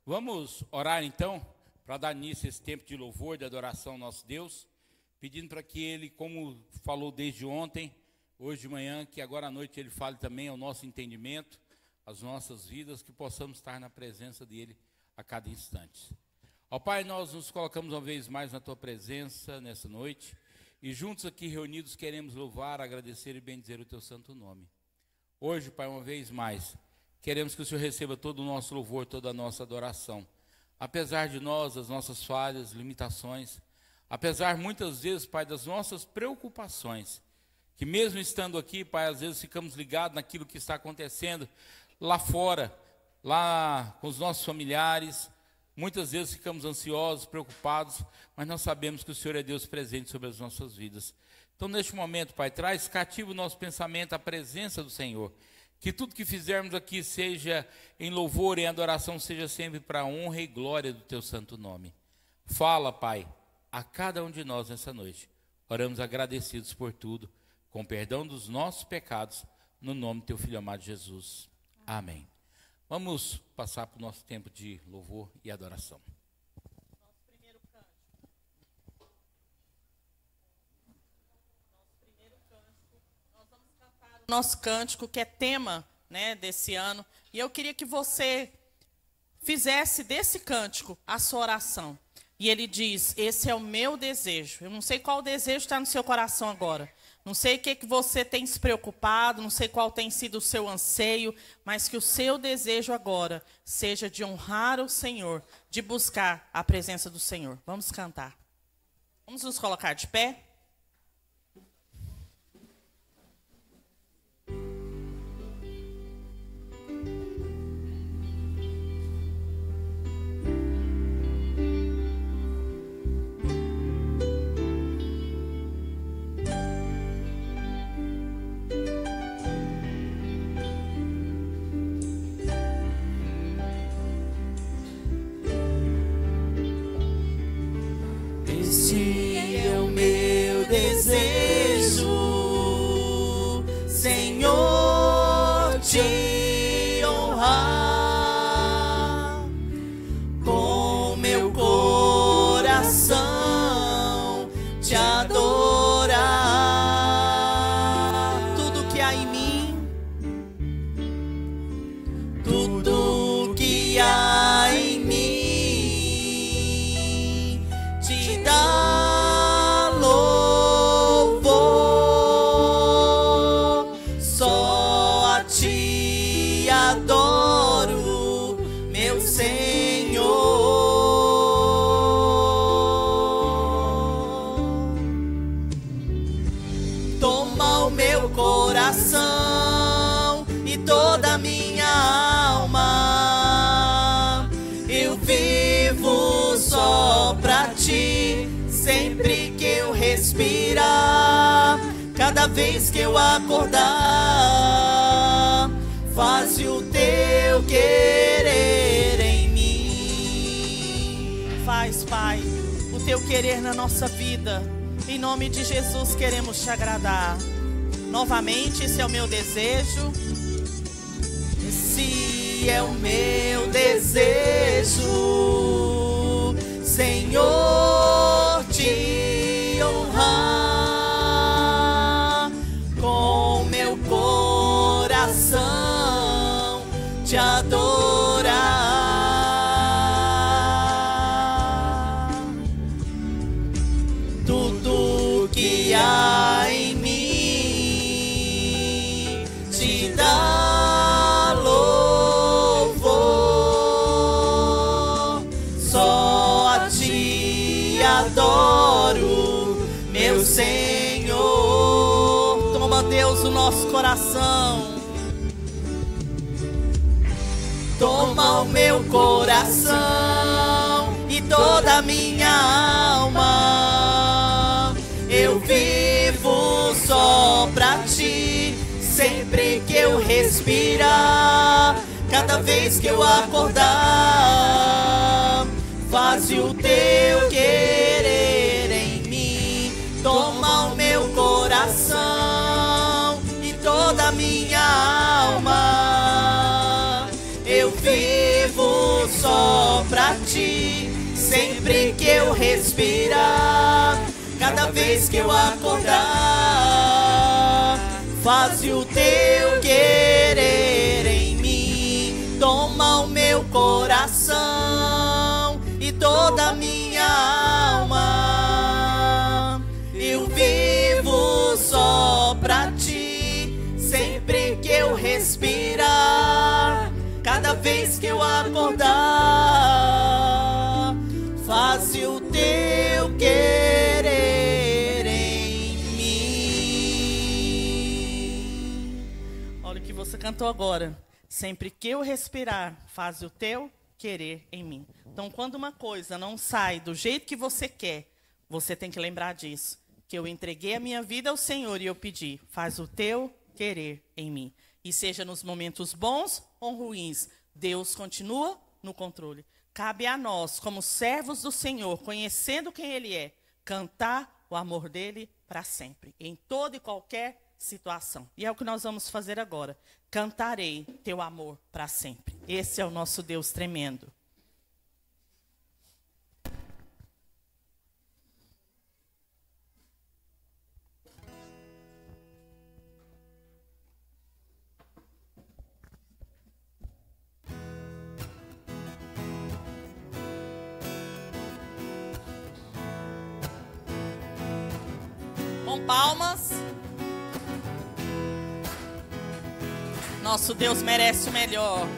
Vamos orar então, para dar início a esse tempo de louvor, de adoração ao nosso Deus, pedindo para que Ele, como falou desde ontem, hoje de manhã, que agora à noite Ele fale também ao nosso entendimento, às nossas vidas, que possamos estar na presença dEle a cada instante. Ó Pai, nós nos colocamos uma vez mais na Tua presença nessa noite, e juntos aqui reunidos queremos louvar, agradecer e bendizer o Teu santo nome. Hoje, Pai, uma vez mais, queremos que o Senhor receba todo o nosso louvor, toda a nossa adoração. Apesar de nós, das nossas falhas, limitações, apesar muitas vezes, Pai, das nossas preocupações, que mesmo estando aqui, Pai, às vezes ficamos ligados naquilo que está acontecendo lá fora, lá com os nossos familiares, muitas vezes ficamos ansiosos, preocupados, mas nós sabemos que o Senhor é Deus presente sobre as nossas vidas. Então, neste momento, Pai, traz cativo o nosso pensamento à presença do Senhor. Que tudo que fizermos aqui seja em louvor e em adoração, seja sempre para a honra e glória do Teu santo nome. Fala, Pai, a cada um de nós nessa noite. Oramos agradecidos por tudo, com perdão dos nossos pecados, no nome do Teu Filho amado Jesus. Amém. Vamos passar para o nosso tempo de louvor e adoração. Nosso cântico, que é tema, né, desse ano, e eu queria que você fizesse desse cântico a sua oração. E ele diz: esse é o meu desejo. Eu não sei qual desejo está no seu coração agora, não sei o que você tem se preocupado, não sei qual tem sido o seu anseio, mas que o seu desejo agora seja de honrar o Senhor, de buscar a presença do Senhor. Vamos cantar. Vamos nos colocar de pé. Esse é o meu desejo, Senhor, te honrar com meu coração, te adorar. Tudo que há em mim, tudo que há em mim, dá louvor, só a ti adoro, meu Senhor. Toma o meu coração e toda a minha alma, eu vivo só pra ti, sempre que eu respirar, cada vez que eu acordar, faz o teu querer em mim. Faz, Pai, o teu querer na nossa vida. Em nome de Jesus queremos te agradar. Novamente, esse é o meu desejo. Esse é o meu desejo, Senhor, te honrar com meu coração, te adorar. Tudo que há em mim te dá louvor, só a ti adoro, meu Senhor. Toma, Deus, o nosso coração. Toma o meu coração e toda a minha alma, eu vivo só pra ti, sempre que eu respirar, cada vez que eu acordar, faz o teu querer em mim. Toma o meu coração e toda a minha alma, eu vivo só pra ti, sempre que eu respirar, cada vez que eu acordar. Faze o teu querer em mim, toma o meu coração e toda a minha alma. Eu vivo só pra ti, sempre que eu respirar, cada vez que eu acordar. Faze o teu querer em mim. Olha o que você cantou agora. Sempre que eu respirar, faz o teu querer em mim. Então, quando uma coisa não sai do jeito que você quer, você tem que lembrar disso. Que eu entreguei a minha vida ao Senhor e eu pedi, faz o teu querer em mim. E seja nos momentos bons ou ruins, Deus continua no controle. Cabe a nós, como servos do Senhor, conhecendo quem Ele é, cantar o amor dEle para sempre, em toda e qualquer situação. E é o que nós vamos fazer agora. Cantarei teu amor para sempre. Esse é o nosso Deus tremendo. Com palmas. Nosso Deus merece o melhor.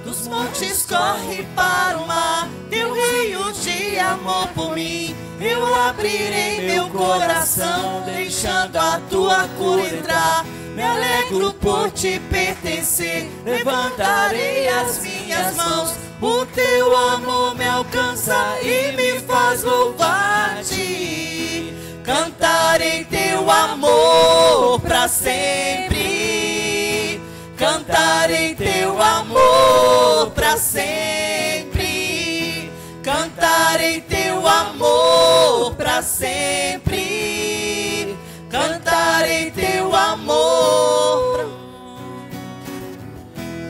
Dos montes corre para o mar, teu rio de amor por mim. Eu abrirei meu coração, deixando a tua cura entrar. Me alegro por te pertencer, levantarei as minhas mãos. O teu amor me alcança e me faz louvar-te. Cantarei teu amor pra sempre. Cantarei teu amor pra sempre. Cantarei teu amor pra sempre. Cantarei teu amor.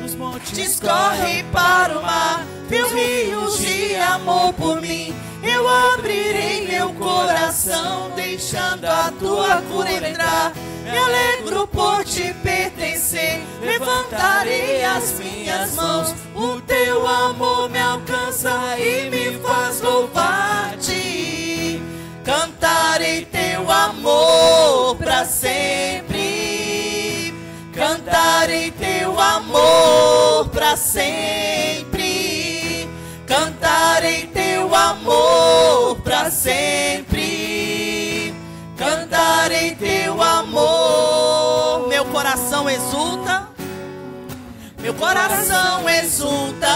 Dos montes corre para o mar, teus rios de amor por mim. Eu abrirei meu coração, deixando a tua cura entrar. Me alegro por te pertencer, levantarei as minhas mãos. O teu amor me alcança e me faz louvar-te. Cantarei teu amor pra sempre. Cantarei teu amor pra sempre. Cantarei teu amor pra sempre. Cantarei teu amor. Meu coração exulta. Meu coração exulta.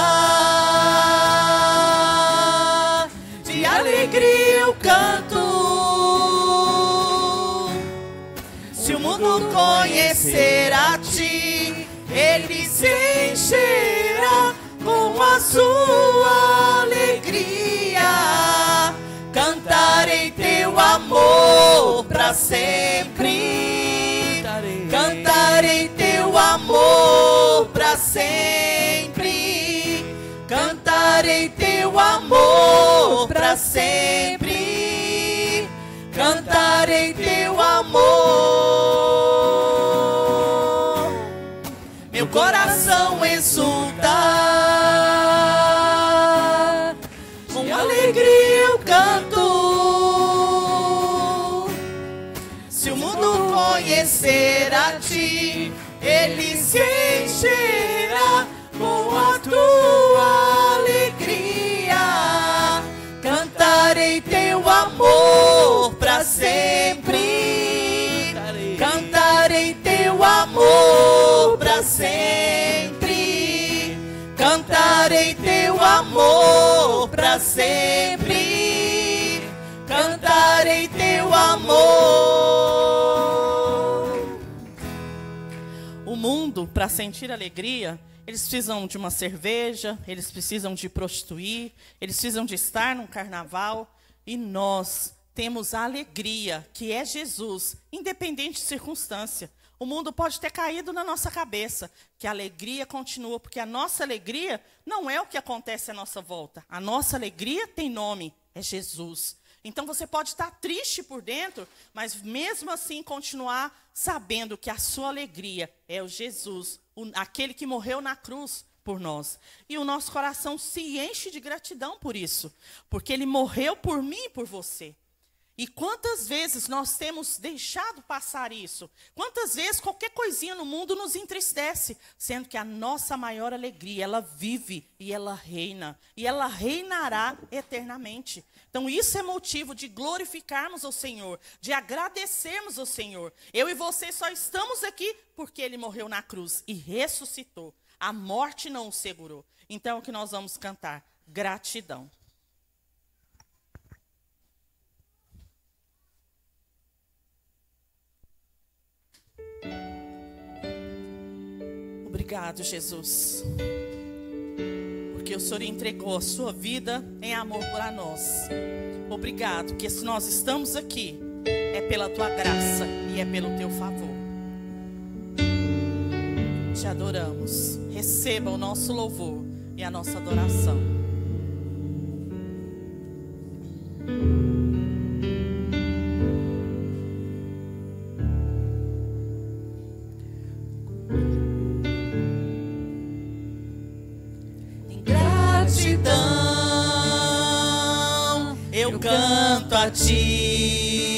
De alegria eu canto. Se o mundo conhecer a ti, ele se encherá com a sua alegria. Cantarei teu amor pra sempre. Cantarei teu amor pra sempre. Cantarei teu amor pra sempre. Cantarei teu amor. Meu coração exulta. Com alegria eu canto. Se o mundo conhecer a ti, ele se encherá com a tua alegria. Cantarei teu amor pra sempre. Cantarei teu amor pra sempre. Cantarei teu amor pra sempre. Cantarei teu amor. O mundo, para sentir alegria, eles precisam de uma cerveja, eles precisam de prostituir, eles precisam de estar num carnaval. E nós temos a alegria, que é Jesus, independente de circunstância. O mundo pode ter caído na nossa cabeça, que a alegria continua, porque a nossa alegria não é o que acontece à nossa volta. A nossa alegria tem nome, é Jesus. Então você pode estar triste por dentro, mas mesmo assim continuar sabendo que a sua alegria é o Jesus, aquele que morreu na cruz por nós. E o nosso coração se enche de gratidão por isso, porque ele morreu por mim e por você. E quantas vezes nós temos deixado passar isso? Quantas vezes qualquer coisinha no mundo nos entristece, sendo que a nossa maior alegria, ela vive e ela reina, e ela reinará eternamente. Então isso é motivo de glorificarmos ao Senhor, de agradecermos ao Senhor. Eu e você só estamos aqui porque Ele morreu na cruz e ressuscitou. A morte não o segurou. Então é o que nós vamos cantar, gratidão. Obrigado, Jesus, porque o Senhor entregou a sua vida em amor por nós. Obrigado, que se nós estamos aqui, é pela tua graça e é pelo teu favor. Te adoramos. Receba o nosso louvor e a nossa adoração. Eu canto a ti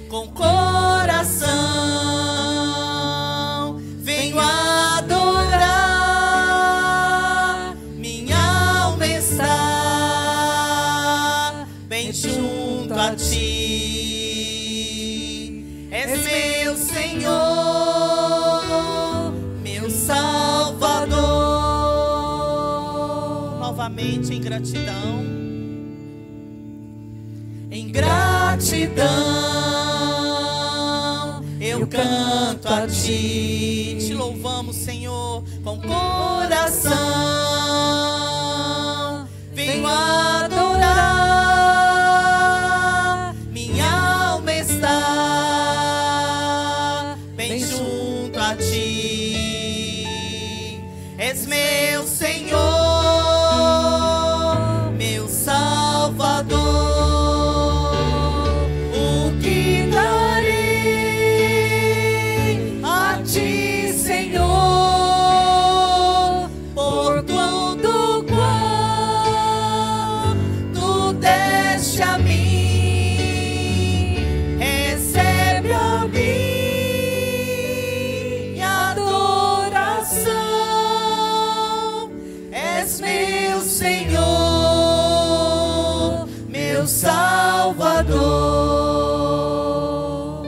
com coração, venho adorar, minha alma está bem junto a ti. És meu Senhor, meu Salvador. Novamente em gratidão. Em gratidão, eu canto a ti. Te louvamos, Senhor, com coração. Venho adorar, minha alma está bem junto a ti. És meu Senhor, meu Salvador. Salvador.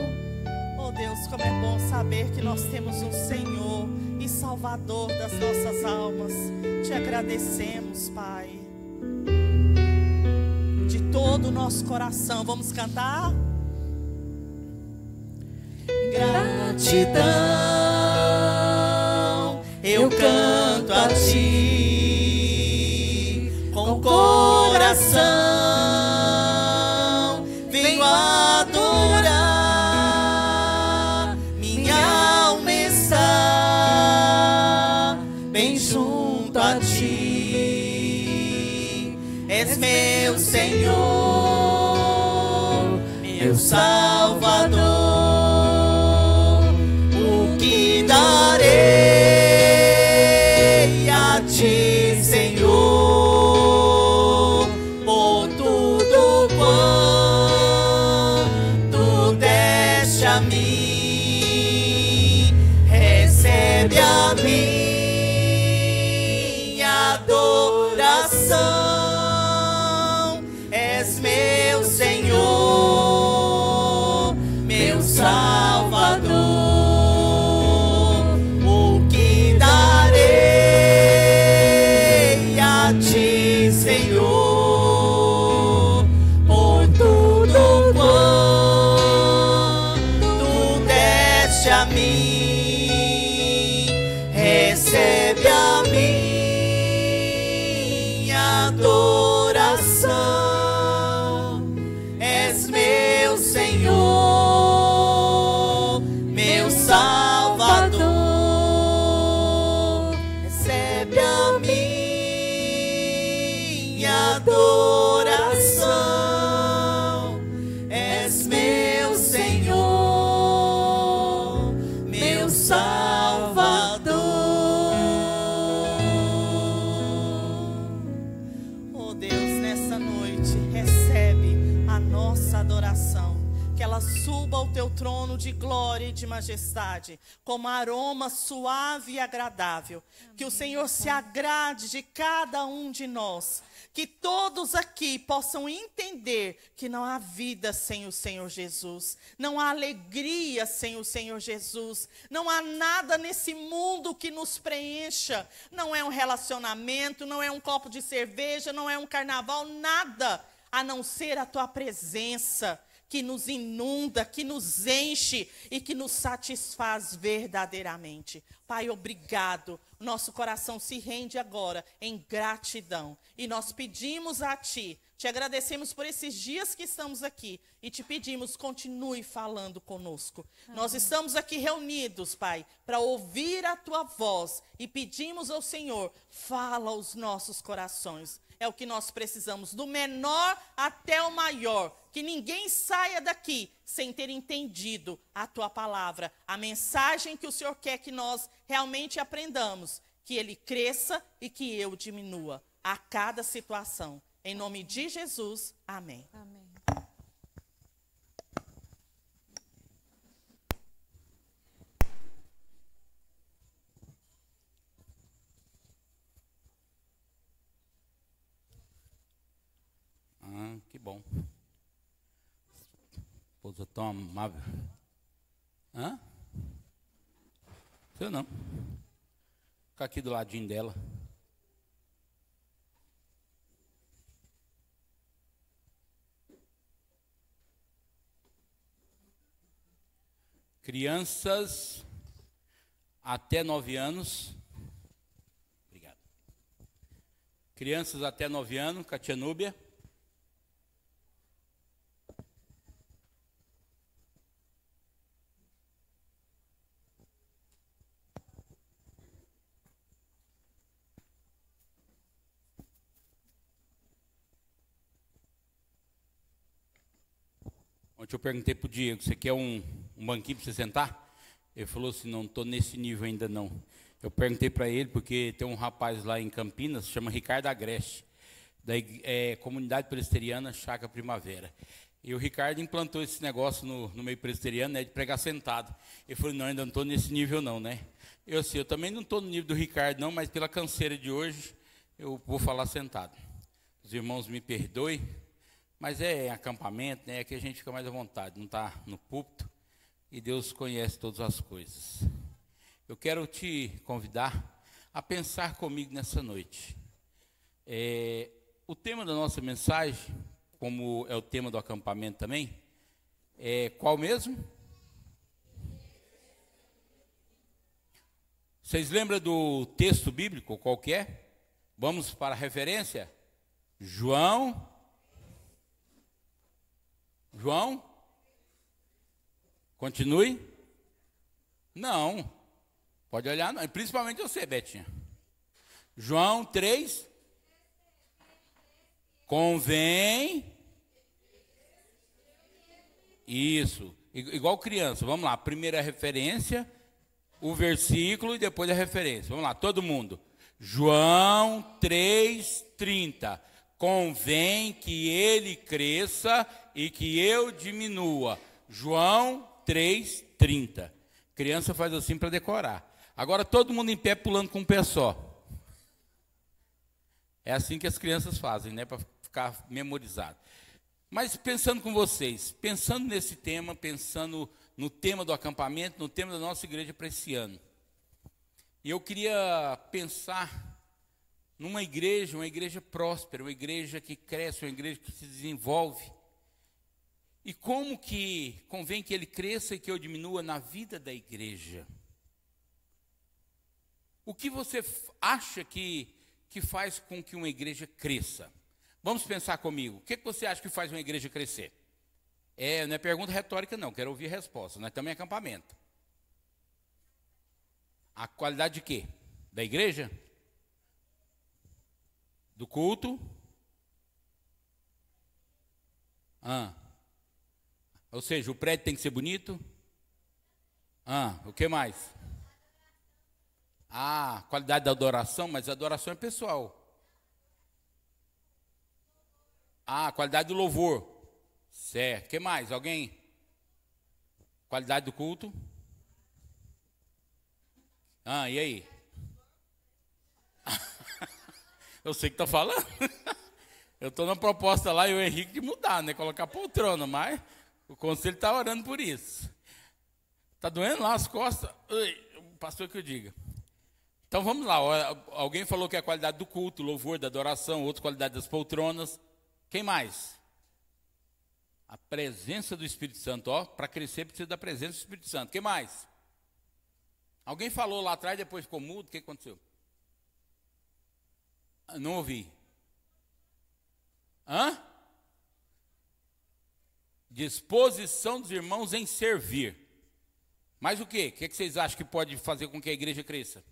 Oh Deus, como é bom saber que nós temos um Senhor e Salvador das nossas almas. Te agradecemos, Pai, de todo o nosso coração. Vamos cantar? Gratidão, eu canto a ti com coração. Venho adorar, minha alma está bem junto a ti. És meu Senhor, meu Salvador. O que darei a ti, Senhor, por tudo quanto deste a mim? Recebe a minha adoração. És meu Senhor, meu Salvador. O que darei a ti, Senhor, por tudo quanto deste a mim? Recebe a minha adoração. És meu Senhor, meu teu trono de glória e de majestade, como aroma suave e agradável. Que o Senhor se agrade de cada um de nós. Que todos aqui possam entender que não há vida sem o Senhor Jesus. Não há alegria sem o Senhor Jesus. Não há nada nesse mundo que nos preencha. Não é um relacionamento, não é um copo de cerveja, não é um carnaval, nada. A não ser a tua presença, que nos inunda, que nos enche e que nos satisfaz verdadeiramente. Pai, obrigado. Nosso coração se rende agora em gratidão. E nós pedimos a Ti, te agradecemos por esses dias que estamos aqui e te pedimos, continue falando conosco. Nós estamos aqui reunidos, Pai, para ouvir a Tua voz e pedimos ao Senhor, fala aos nossos corações. É o que nós precisamos, do menor até o maior. Que ninguém saia daqui sem ter entendido a Tua palavra, a mensagem que o Senhor quer que nós realmente aprendamos. Que Ele cresça e que eu diminua a cada situação. Em nome de Jesus, amém. Amém. Que bom. Esposa tão amável. Hã? Eu não. Ficar aqui do ladinho dela. Crianças até 9 anos. Obrigado. Crianças até 9 anos, Katia Núbia. Ontem eu perguntei para o Diego, você quer um banquinho para você sentar? Ele falou assim, não estou nesse nível ainda não. Eu perguntei para ele, porque tem um rapaz lá em Campinas, chama Ricardo Agreste, da Comunidade Presbiteriana Chácara Primavera. E o Ricardo implantou esse negócio no meio presbiteriano, né, de pregar sentado. Ele falou, não, ainda não estou nesse nível não, né? Eu também não estou no nível do Ricardo não, mas pela canseira de hoje, eu vou falar sentado. Os irmãos me perdoem. Mas é acampamento, né? É que a gente fica mais à vontade, não está no púlpito. E Deus conhece todas as coisas. Eu quero te convidar a pensar comigo nessa noite. O tema da nossa mensagem, como é o tema do acampamento também, é qual mesmo? Vocês lembram do texto bíblico, qual que é? Vamos para a referência? João? Continue? Não. Pode olhar, não. Principalmente você, Betinha. João 3. Convém. Isso. Igual criança. Vamos lá. Primeira referência, o versículo e depois a referência. Vamos lá, todo mundo. João 3:30. Convém que ele cresça e que eu diminua. João 3:30. Criança faz assim para decorar. Agora todo mundo em pé pulando com um pé só. É assim que as crianças fazem, né? Para ficar memorizado. Mas pensando com vocês, pensando nesse tema, pensando no tema do acampamento, no tema da nossa igreja para esse ano. E eu queria pensar numa igreja, uma igreja próspera, uma igreja que cresce, uma igreja que se desenvolve. E como que convém que ele cresça e que eu diminua na vida da igreja? O que você acha que faz com que uma igreja cresça? Vamos pensar comigo. O que você acha que faz uma igreja crescer? Não é pergunta retórica não, quero ouvir a resposta. Nós também é acampamento. A qualidade de quê? Da igreja? Do culto? Ou seja, o prédio tem que ser bonito? O que mais? Qualidade da adoração, mas a adoração é pessoal. Qualidade do louvor. Certo. O que mais? Alguém? Qualidade do culto? E aí? Eu sei que está falando. Eu estou na proposta lá e o Henrique de mudar, né? Colocar poltrona, mas o conselho está orando por isso. Está doendo lá as costas? O pastor que eu diga. Então vamos lá. Alguém falou que é a qualidade do culto, louvor, da adoração, outra qualidade das poltronas. Quem mais? A presença do Espírito Santo. Para crescer precisa da presença do Espírito Santo. Quem mais? Alguém falou lá atrás, depois ficou mudo. O que aconteceu? Não ouvi. Disposição dos irmãos em servir. Mas o quê? O que vocês acham que pode fazer com que a igreja cresça?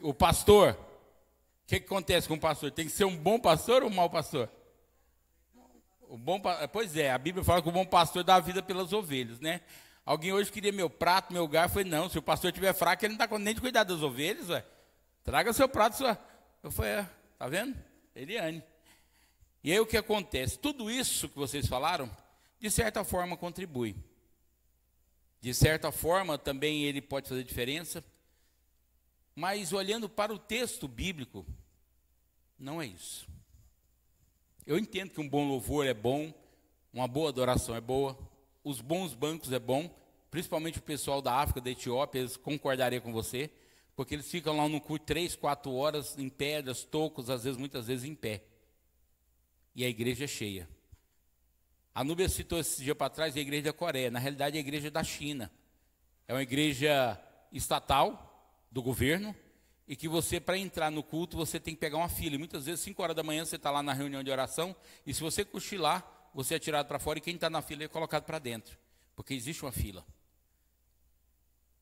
O pastor. O que acontece com o pastor? Tem que ser um bom pastor ou um mau pastor? Pois é, a Bíblia fala que o bom pastor dá a vida pelas ovelhas, né? Alguém hoje queria meu prato, meu garfo. Eu falei, não, se o pastor estiver fraco, ele não está nem de cuidar das ovelhas, ué. Traga seu prato, sua... Eu falei, tá vendo? Eliane. E aí o que acontece? Tudo isso que vocês falaram, de certa forma contribui. De certa forma também ele pode fazer diferença. Mas olhando para o texto bíblico, não é isso. Eu entendo que um bom louvor é bom, uma boa adoração é boa, os bons bancos é bom, principalmente o pessoal da África, da Etiópia, eles concordariam com você, porque eles ficam lá no culto 3, 4 horas em pedras, tocos, às vezes, muitas vezes em pé. E a igreja é cheia. A Núbia citou esse dia para trás a igreja da Coreia. Na realidade, é a igreja da China. É uma igreja estatal, do governo, e que você, para entrar no culto, você tem que pegar uma fila. E muitas vezes, 5 horas da manhã, você está lá na reunião de oração, e se você cochilar, você é tirado para fora, e quem está na fila é colocado para dentro, porque existe uma fila.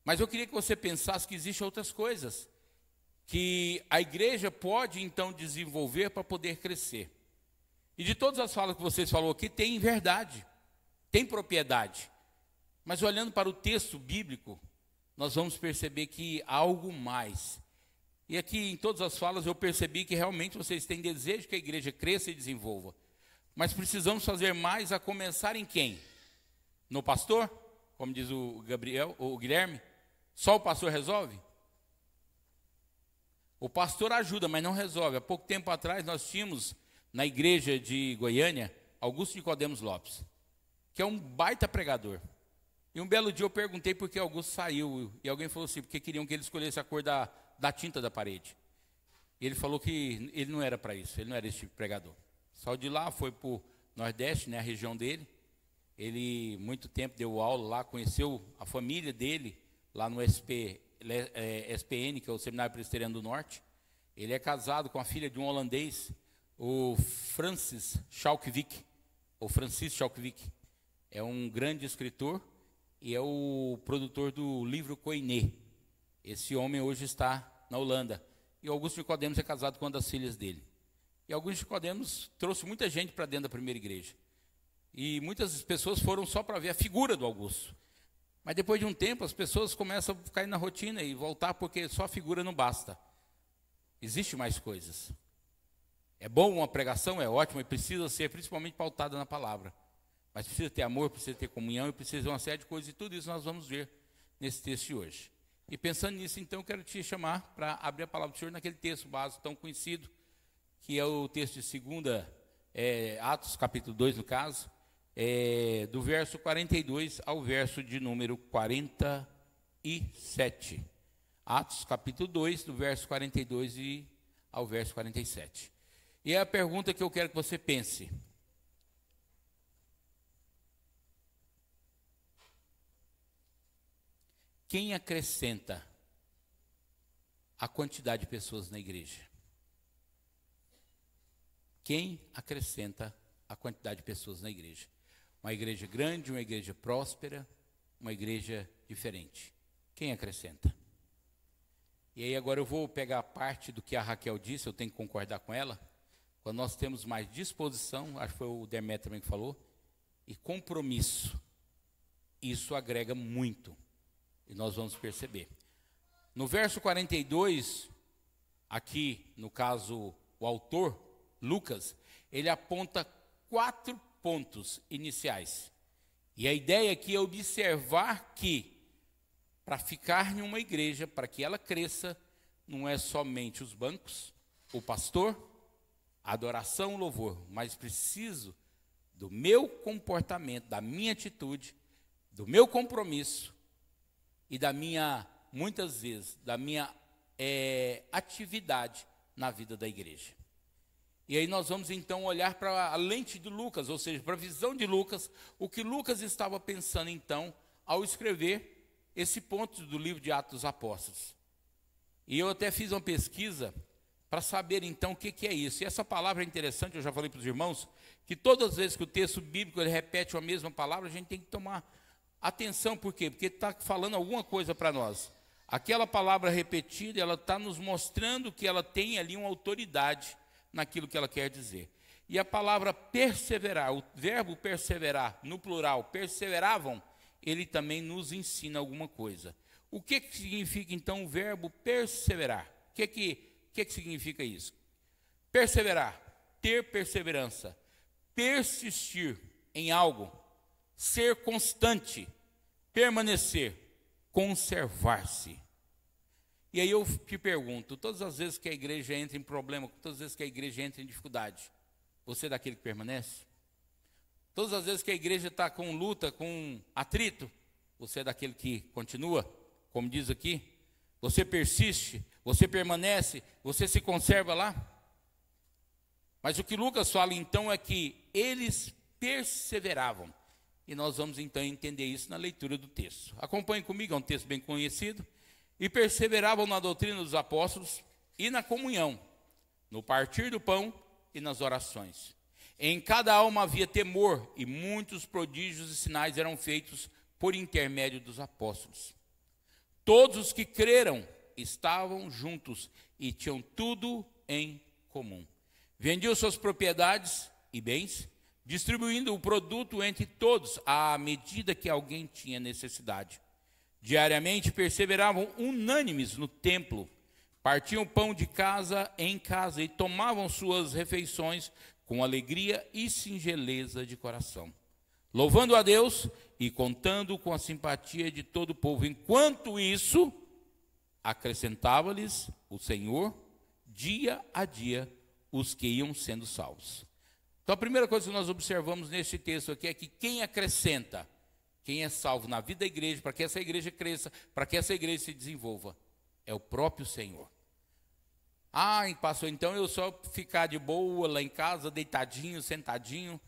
Mas eu queria que você pensasse que existem outras coisas, que a igreja pode, então, desenvolver para poder crescer. E de todas as falas que vocês falaram aqui, tem verdade, tem propriedade. Mas olhando para o texto bíblico, nós vamos perceber que há algo mais. E aqui em todas as falas eu percebi que realmente vocês têm desejo que a igreja cresça e desenvolva. Mas precisamos fazer mais, a começar em quem? No pastor? Como diz o Guilherme? Só o pastor resolve? O pastor ajuda, mas não resolve. Há pouco tempo atrás nós tínhamos na igreja de Goiânia Augusto Nicodemos Lopes, que é um baita pregador. E um belo dia eu perguntei por que Augusto saiu, e alguém falou assim, porque queriam que ele escolhesse a cor da tinta da parede. E ele falou que ele não era para isso, ele não era esse tipo de pregador. Saiu de lá, foi para o Nordeste, né, a região dele. Ele, muito tempo, deu aula lá, conheceu a família dele, lá no SPN, que é o Seminário Presbiteriano do Norte. Ele é casado com a filha de um holandês, o Francis Schalkwijk, ou Francis Schalkwijk. É um grande escritor e é o produtor do livro Koiné. Esse homem hoje está na Holanda. E Augusto Nicodemos é casado com uma das filhas dele. E Augusto Nicodemos trouxe muita gente para dentro da primeira igreja. E muitas pessoas foram só para ver a figura do Augusto. Mas depois de um tempo, as pessoas começam a cair na rotina e voltar, porque só a figura não basta. Existe mais coisas. É bom uma pregação, é ótimo, e precisa ser principalmente pautada na palavra. Mas precisa ter amor, precisa ter comunhão, e precisa ter uma série de coisas, e tudo isso nós vamos ver nesse texto de hoje. E pensando nisso, então, eu quero te chamar para abrir a palavra do Senhor naquele texto básico tão conhecido, que é o texto de 2 Atos, capítulo 2, no caso, do verso 42 ao verso de número 47. Atos, capítulo 2, do verso 42 ao verso 47. E é a pergunta que eu quero que você pense. Quem acrescenta a quantidade de pessoas na igreja? Quem acrescenta a quantidade de pessoas na igreja? Uma igreja grande, uma igreja próspera, uma igreja diferente. Quem acrescenta? E aí agora eu vou pegar a parte do que a Raquel disse, eu tenho que concordar com ela. Quando nós temos mais disposição, acho que foi o Demetrio também que falou, e compromisso, isso agrega muito. E nós vamos perceber. No verso 42, aqui, no caso, o autor, Lucas, ele aponta 4 pontos iniciais. E a ideia aqui é observar que, para ficar em uma igreja, para que ela cresça, não é somente os bancos, o pastor, a adoração, o louvor, mas preciso do meu comportamento, da minha atitude, do meu compromisso e da minha, muitas vezes, da minha atividade na vida da igreja. E aí nós vamos então olhar para a lente de Lucas, ou seja, para a visão de Lucas, o que Lucas estava pensando então ao escrever esse ponto do livro de Atos dos Apóstolos. E eu até fiz uma pesquisa para saber então o que é isso. E essa palavra é interessante, eu já falei para os irmãos, que todas as vezes que o texto bíblico ele repete a mesma palavra, a gente tem que tomar atenção. Por quê? Porque está falando alguma coisa para nós. Aquela palavra repetida, ela está nos mostrando que ela tem ali uma autoridade naquilo que ela quer dizer. E a palavra perseverar, o verbo perseverar, no plural, perseveravam, ele também nos ensina alguma coisa. O que significa então o verbo perseverar? O que significa isso? Perseverar, ter perseverança, persistir em algo, ser constante, permanecer, conservar-se. E aí eu te pergunto, todas as vezes que a igreja entra em problema, todas as vezes que a igreja entra em dificuldade, você é daquele que permanece? Todas as vezes que a igreja está com luta, com atrito, você é daquele que continua, como diz aqui? Você persiste, você permanece, você se conserva lá? Mas o que Lucas fala então é que eles perseveravam. E nós vamos então entender isso na leitura do texto. Acompanhe comigo, é um texto bem conhecido. E perseveravam na doutrina dos apóstolos e na comunhão, no partir do pão e nas orações. Em cada alma havia temor, e muitos prodígios e sinais eram feitos por intermédio dos apóstolos. Todos os que creram estavam juntos e tinham tudo em comum. Vendiam suas propriedades e bens, distribuindo o produto entre todos à medida que alguém tinha necessidade. Diariamente perseveravam unânimes no templo, partiam pão de casa em casa e tomavam suas refeições com alegria e singeleza de coração, louvando a Deus e contando com a simpatia de todo o povo. Enquanto isso, acrescentava-lhes o Senhor, dia a dia, os que iam sendo salvos. Então a primeira coisa que nós observamos nesse texto aqui é que quem acrescenta, quem é salvo na vida da igreja, para que essa igreja cresça, para que essa igreja se desenvolva, é o próprio Senhor. Ah, pastor, então eu só ficar de boa lá em casa, deitadinho, sentadinho?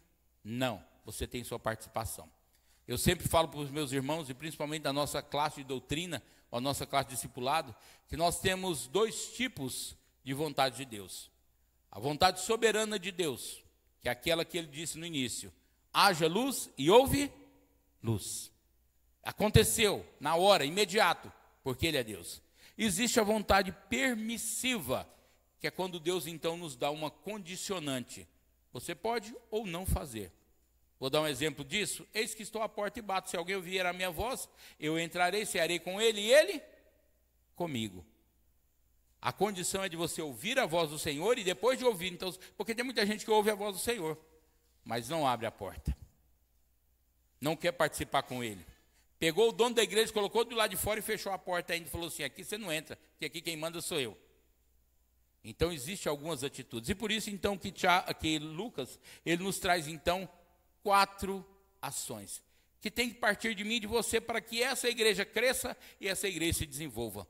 Não, você tem sua participação. Eu sempre falo para os meus irmãos, e principalmente da nossa classe de doutrina, a nossa classe de discipulado, que nós temos dois tipos de vontade de Deus. A vontade soberana de Deus, que é aquela que ele disse no início: haja luz e houve luz. Aconteceu na hora, imediato, porque ele é Deus. Existe a vontade permissiva, que é quando Deus então nos dá uma condicionante. Você pode ou não fazer. Vou dar um exemplo disso. Eis que estou à porta e bato. Se alguém ouvir a minha voz, eu entrarei, cearei com ele e ele comigo. A condição é de você ouvir a voz do Senhor e depois de ouvir, então, porque tem muita gente que ouve a voz do Senhor, mas não abre a porta. Não quer participar com ele. Pegou o dono da igreja, colocou do lado de fora e fechou a porta ainda e falou assim: aqui você não entra, porque aqui quem manda sou eu. Então existem algumas atitudes. E por isso então que Lucas, ele nos traz então 4 ações, que tem que partir de mim e de você, para que essa igreja cresça e essa igreja se desenvolva.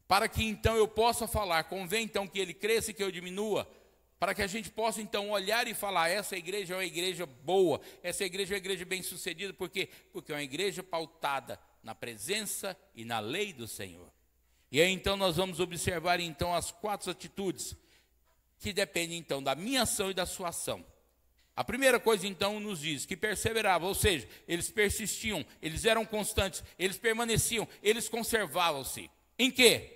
Para que então eu possa falar, convém então que ele cresça e que eu diminua, para que a gente possa então olhar e falar: essa igreja é uma igreja boa, essa igreja é uma igreja bem sucedida, porque é uma igreja pautada na presença e na lei do Senhor. E aí então nós vamos observar então as 4 atitudes, que dependem então da minha ação e da sua ação. A primeira coisa então nos diz que perseveravam, ou seja, eles persistiam, eles eram constantes, eles permaneciam, eles conservavam-se. Em quê?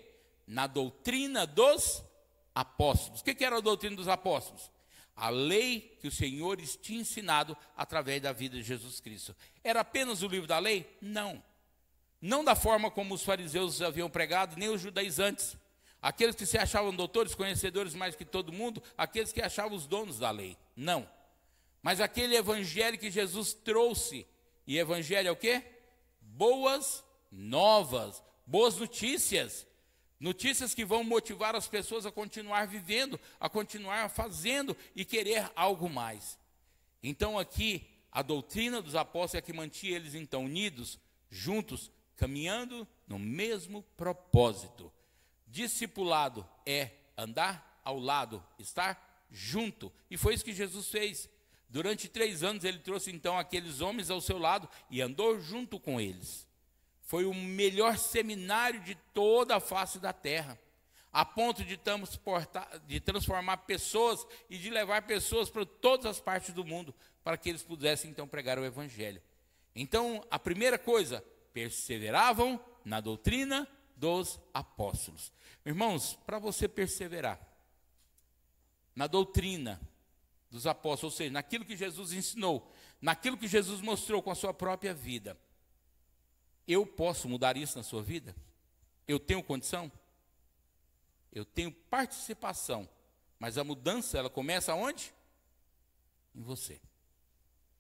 Na doutrina dos apóstolos. O que era a doutrina dos apóstolos? A lei que o Senhor tinha ensinado através da vida de Jesus Cristo. Era apenas o livro da lei? Não. Não da forma como os fariseus haviam pregado, nem os judaizantes. Aqueles que se achavam doutores, conhecedores mais que todo mundo, aqueles que achavam os donos da lei. Não. Mas aquele evangelho que Jesus trouxe, e evangelho é o quê? Boas novas, boas notícias. Notícias que vão motivar as pessoas a continuar vivendo, a continuar fazendo e querer algo mais. Então aqui, a doutrina dos apóstolos é que mantinha eles então unidos, juntos, caminhando no mesmo propósito. Discipulado é andar ao lado, estar junto. E foi isso que Jesus fez. Durante 3 anos ele trouxe então aqueles homens ao seu lado e andou junto com eles. Foi o melhor seminário de toda a face da terra, a ponto de transformar pessoas e de levar pessoas para todas as partes do mundo, para que eles pudessem então pregar o evangelho. Então, a primeira coisa, perseveravam na doutrina dos apóstolos. Irmãos, para você perseverar na doutrina dos apóstolos, ou seja, naquilo que Jesus ensinou, naquilo que Jesus mostrou com a sua própria vida, eu posso mudar isso na sua vida? Eu tenho condição? Eu tenho participação, mas a mudança, ela começa aonde? Em você.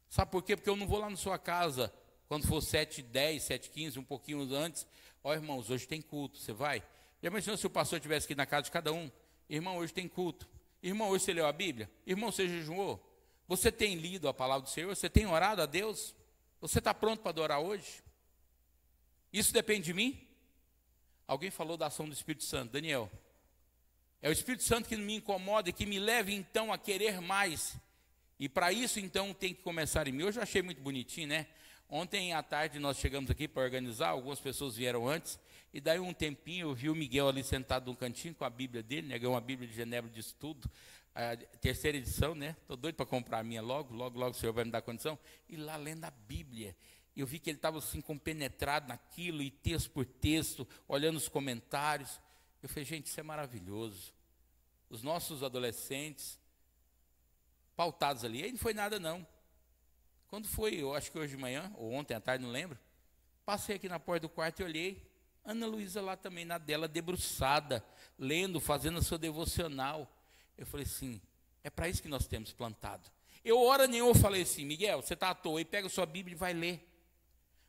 Sabe por quê? Porque eu não vou lá na sua casa, quando for 7h10, 7h15, um pouquinho antes, ó irmãos, hoje tem culto, você vai? Já imaginou se o pastor estivesse aqui na casa de cada um? Irmão, hoje tem culto. Irmão, hoje você leu a Bíblia? Irmão, você jejuou? Você tem lido a palavra do Senhor? Você tem orado a Deus? Você está pronto para adorar hoje? Isso depende de mim? Alguém falou da ação do Espírito Santo. Daniel, é o Espírito Santo que me incomoda e que me leva então a querer mais. E para isso então tem que começar em mim. Hoje eu achei muito bonitinho, né? Ontem à tarde nós chegamos aqui para organizar, algumas pessoas vieram antes, e daí um tempinho eu vi o Miguel ali sentado num cantinho com a Bíblia dele, né? Ganhou uma Bíblia de Genebra de Estudo, a 3ª edição, né? Estou doido para comprar a minha logo o Senhor vai me dar condição. E lá lendo a Bíblia, eu vi que ele estava assim compenetrado naquilo, e texto por texto, olhando os comentários. Eu falei, gente, isso é maravilhoso. Os nossos adolescentes, pautados ali, aí não foi nada não. Quando foi, eu acho que hoje de manhã, ou ontem à tarde, não lembro, passei aqui na porta do quarto e olhei, Ana Luísa lá também, na dela, debruçada, lendo, fazendo a sua devocional. Eu falei assim, é para isso que nós temos plantado. Eu, hora nenhuma, falei assim, Miguel, você está à toa, aí pega a sua Bíblia e vai ler.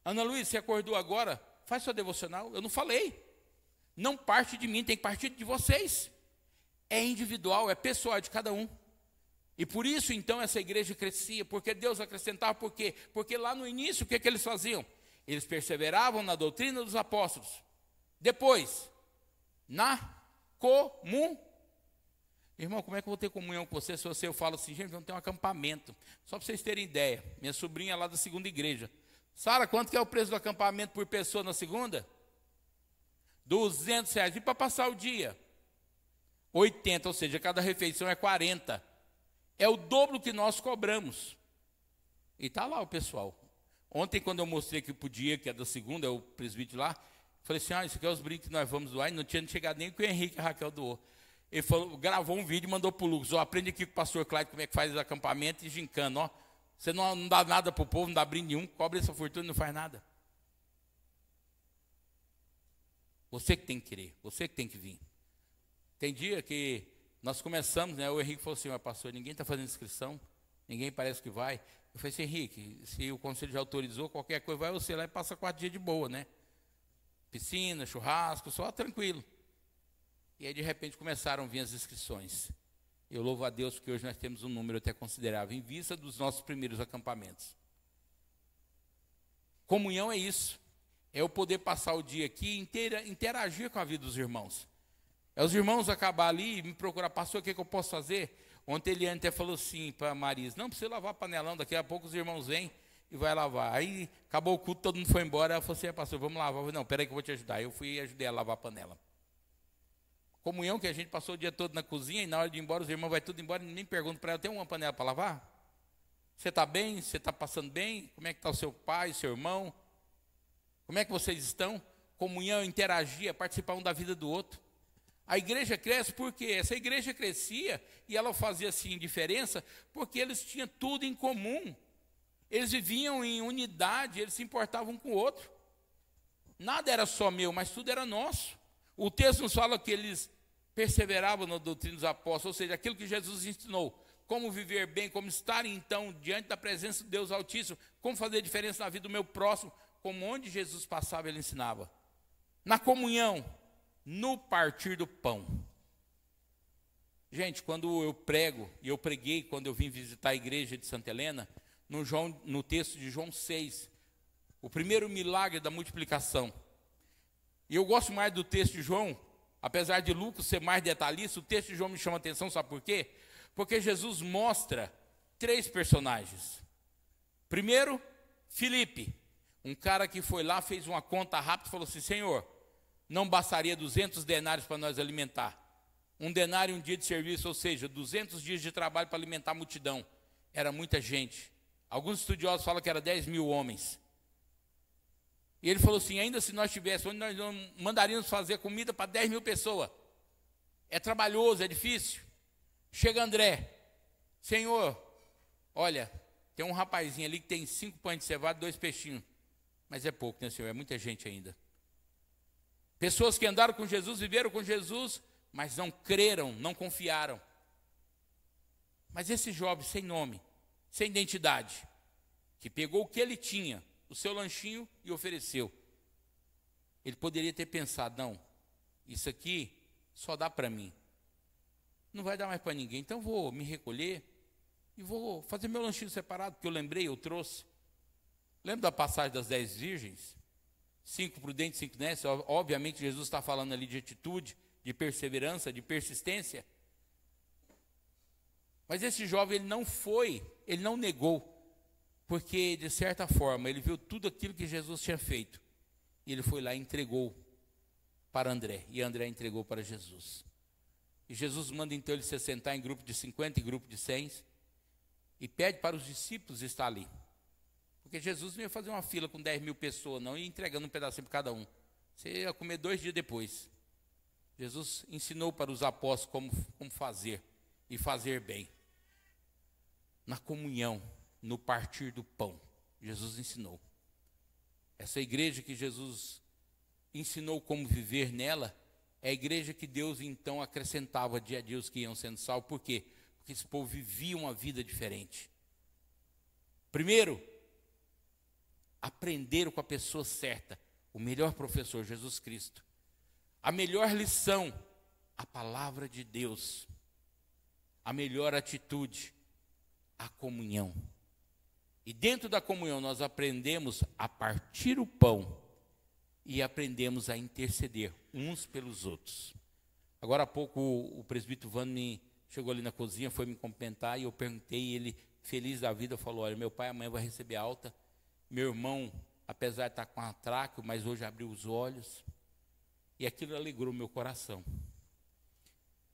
Ana Luísa, você acordou agora? Faz sua devocional. Eu não falei. Não parte de mim, tem que partir de vocês. É individual, é pessoal, é de cada um. E por isso, então, essa igreja crescia, porque Deus acrescentava, por quê? Porque lá no início, o que eles faziam? Eles perseveravam na doutrina dos apóstolos. Depois, na comunhão. Irmão, como é que eu vou ter comunhão com você se eu falo assim, gente, vamos ter um acampamento? Só para vocês terem ideia, minha sobrinha lá da segunda igreja. Sara, quanto que é o preço do acampamento por pessoa na segunda? R$200. E para passar o dia? 80, ou seja, cada refeição é 40. É o dobro que nós cobramos. E está lá o pessoal. Ontem, quando eu mostrei que podia, que é da segunda, é o presbítero lá, falei assim, isso aqui é os brinquedos que nós vamos doar, e não tinha chegado nem com o Henrique e a Raquel doou. Ele falou, gravou um vídeo e mandou para o Lucas, aprende aqui com o pastor Cláudio como é que faz o acampamento e gincana, ó. Você não dá nada para o povo, não dá brinde nenhum, cobre essa fortuna e não faz nada. Você que tem que querer, você que tem que vir. Tem dia que nós começamos, né? O Henrique falou assim, mas pastor, ninguém está fazendo inscrição, ninguém parece que vai. Eu falei assim, Henrique, se o conselho já autorizou, qualquer coisa, vai você lá e passa 4 dias de boa, né? Piscina, churrasco, só tranquilo. E aí de repente começaram a vir as inscrições. Eu louvo a Deus porque hoje nós temos um número até considerável, em vista dos nossos primeiros acampamentos. Comunhão é isso. É eu poder passar o dia aqui e interagir com a vida dos irmãos. É os irmãos acabar ali e me procurar, pastor, o que eu posso fazer? Ontem Eliane até falou assim para a Marisa, não precisa lavar panelão, daqui a pouco os irmãos vêm e vai lavar. Aí acabou o culto, todo mundo foi embora, ela falou assim, pastor, vamos lavar. Eu falei, não, peraí que eu vou te ajudar. Eu fui e ajudei a lavar a panela. Comunhão que a gente passou o dia todo na cozinha e na hora de ir embora, os irmãos vão tudo embora e nem perguntam para ela, tem uma panela para lavar? Você está bem? Você está passando bem? Como é que está o seu pai, seu irmão? Como é que vocês estão? Comunhão, interagir, participar um da vida do outro. A igreja cresce porque essa igreja crescia e ela fazia assim diferença porque eles tinham tudo em comum. Eles viviam em unidade, eles se importavam um com o outro. Nada era só meu, mas tudo era nosso. O texto nos fala que eles perseveravam na doutrina dos apóstolos, ou seja, aquilo que Jesus ensinou, como viver bem, como estar então diante da presença de Deus Altíssimo, como fazer diferença na vida do meu próximo, como onde Jesus passava ele ensinava. Na comunhão, no partir do pão. Gente, quando eu prego, e eu preguei quando eu vim visitar a igreja de Santa Helena, no texto de João 6, o primeiro milagre da multiplicação. E eu gosto mais do texto de João, apesar de Lucas ser mais detalhista, o texto de João me chama a atenção, sabe por quê? Porque Jesus mostra 3 personagens. Primeiro, Filipe, um cara que foi lá, fez uma conta rápida e falou assim: Senhor, não bastaria 200 denários para nós alimentar. Um denário, um dia de serviço, ou seja, 200 dias de trabalho para alimentar a multidão. Era muita gente. Alguns estudiosos falam que era 10 mil homens. E ele falou assim: ainda se nós tivéssemos, nós não mandaríamos fazer comida para 10 mil pessoas. É trabalhoso, é difícil. Chega André: Senhor, olha, tem um rapazinho ali que tem 5 pães de cevada e 2 peixinhos. Mas é pouco, né, Senhor? É muita gente ainda. Pessoas que andaram com Jesus, viveram com Jesus, mas não creram, não confiaram. Mas esse jovem sem nome, sem identidade, que pegou o que ele tinha, o seu lanchinho, e ofereceu. Ele poderia ter pensado: não, isso aqui só dá para mim. Não vai dar mais para ninguém, então vou me recolher e vou fazer meu lanchinho separado, porque eu lembrei, eu trouxe. Lembra da passagem das 10 virgens? 5 prudentes, 5 nécias. Obviamente Jesus está falando ali de atitude, de perseverança, de persistência. Mas esse jovem, ele não negou, porque de certa forma ele viu tudo aquilo que Jesus tinha feito. E ele foi lá e entregou para André, e André entregou para Jesus. E Jesus manda então ele se sentar em grupo de 50 e grupo de 100 e pede para os discípulos estar ali. Porque Jesus não ia fazer uma fila com 10 mil pessoas, não, e entregando um pedacinho para cada um. Você ia comer 2 dias depois. Jesus ensinou para os apóstolos como fazer, e fazer bem. Na comunhão, no partir do pão, Jesus ensinou. Essa igreja que Jesus ensinou como viver nela, é a igreja que Deus então acrescentava dia a dia os que iam sendo salvos. Por quê? Porque esse povo vivia uma vida diferente. Primeiro, aprenderam com a pessoa certa, o melhor professor, Jesus Cristo. A melhor lição, a palavra de Deus. A melhor atitude, a comunhão. E dentro da comunhão nós aprendemos a partir o pão e aprendemos a interceder uns pelos outros. Agora há pouco o presbítero Vani chegou ali na cozinha, foi me cumprimentar, e eu perguntei, e ele, feliz da vida, falou: olha, meu pai amanhã vai receber alta, meu irmão, apesar de estar com atraco, mas hoje abriu os olhos, e aquilo alegrou meu coração,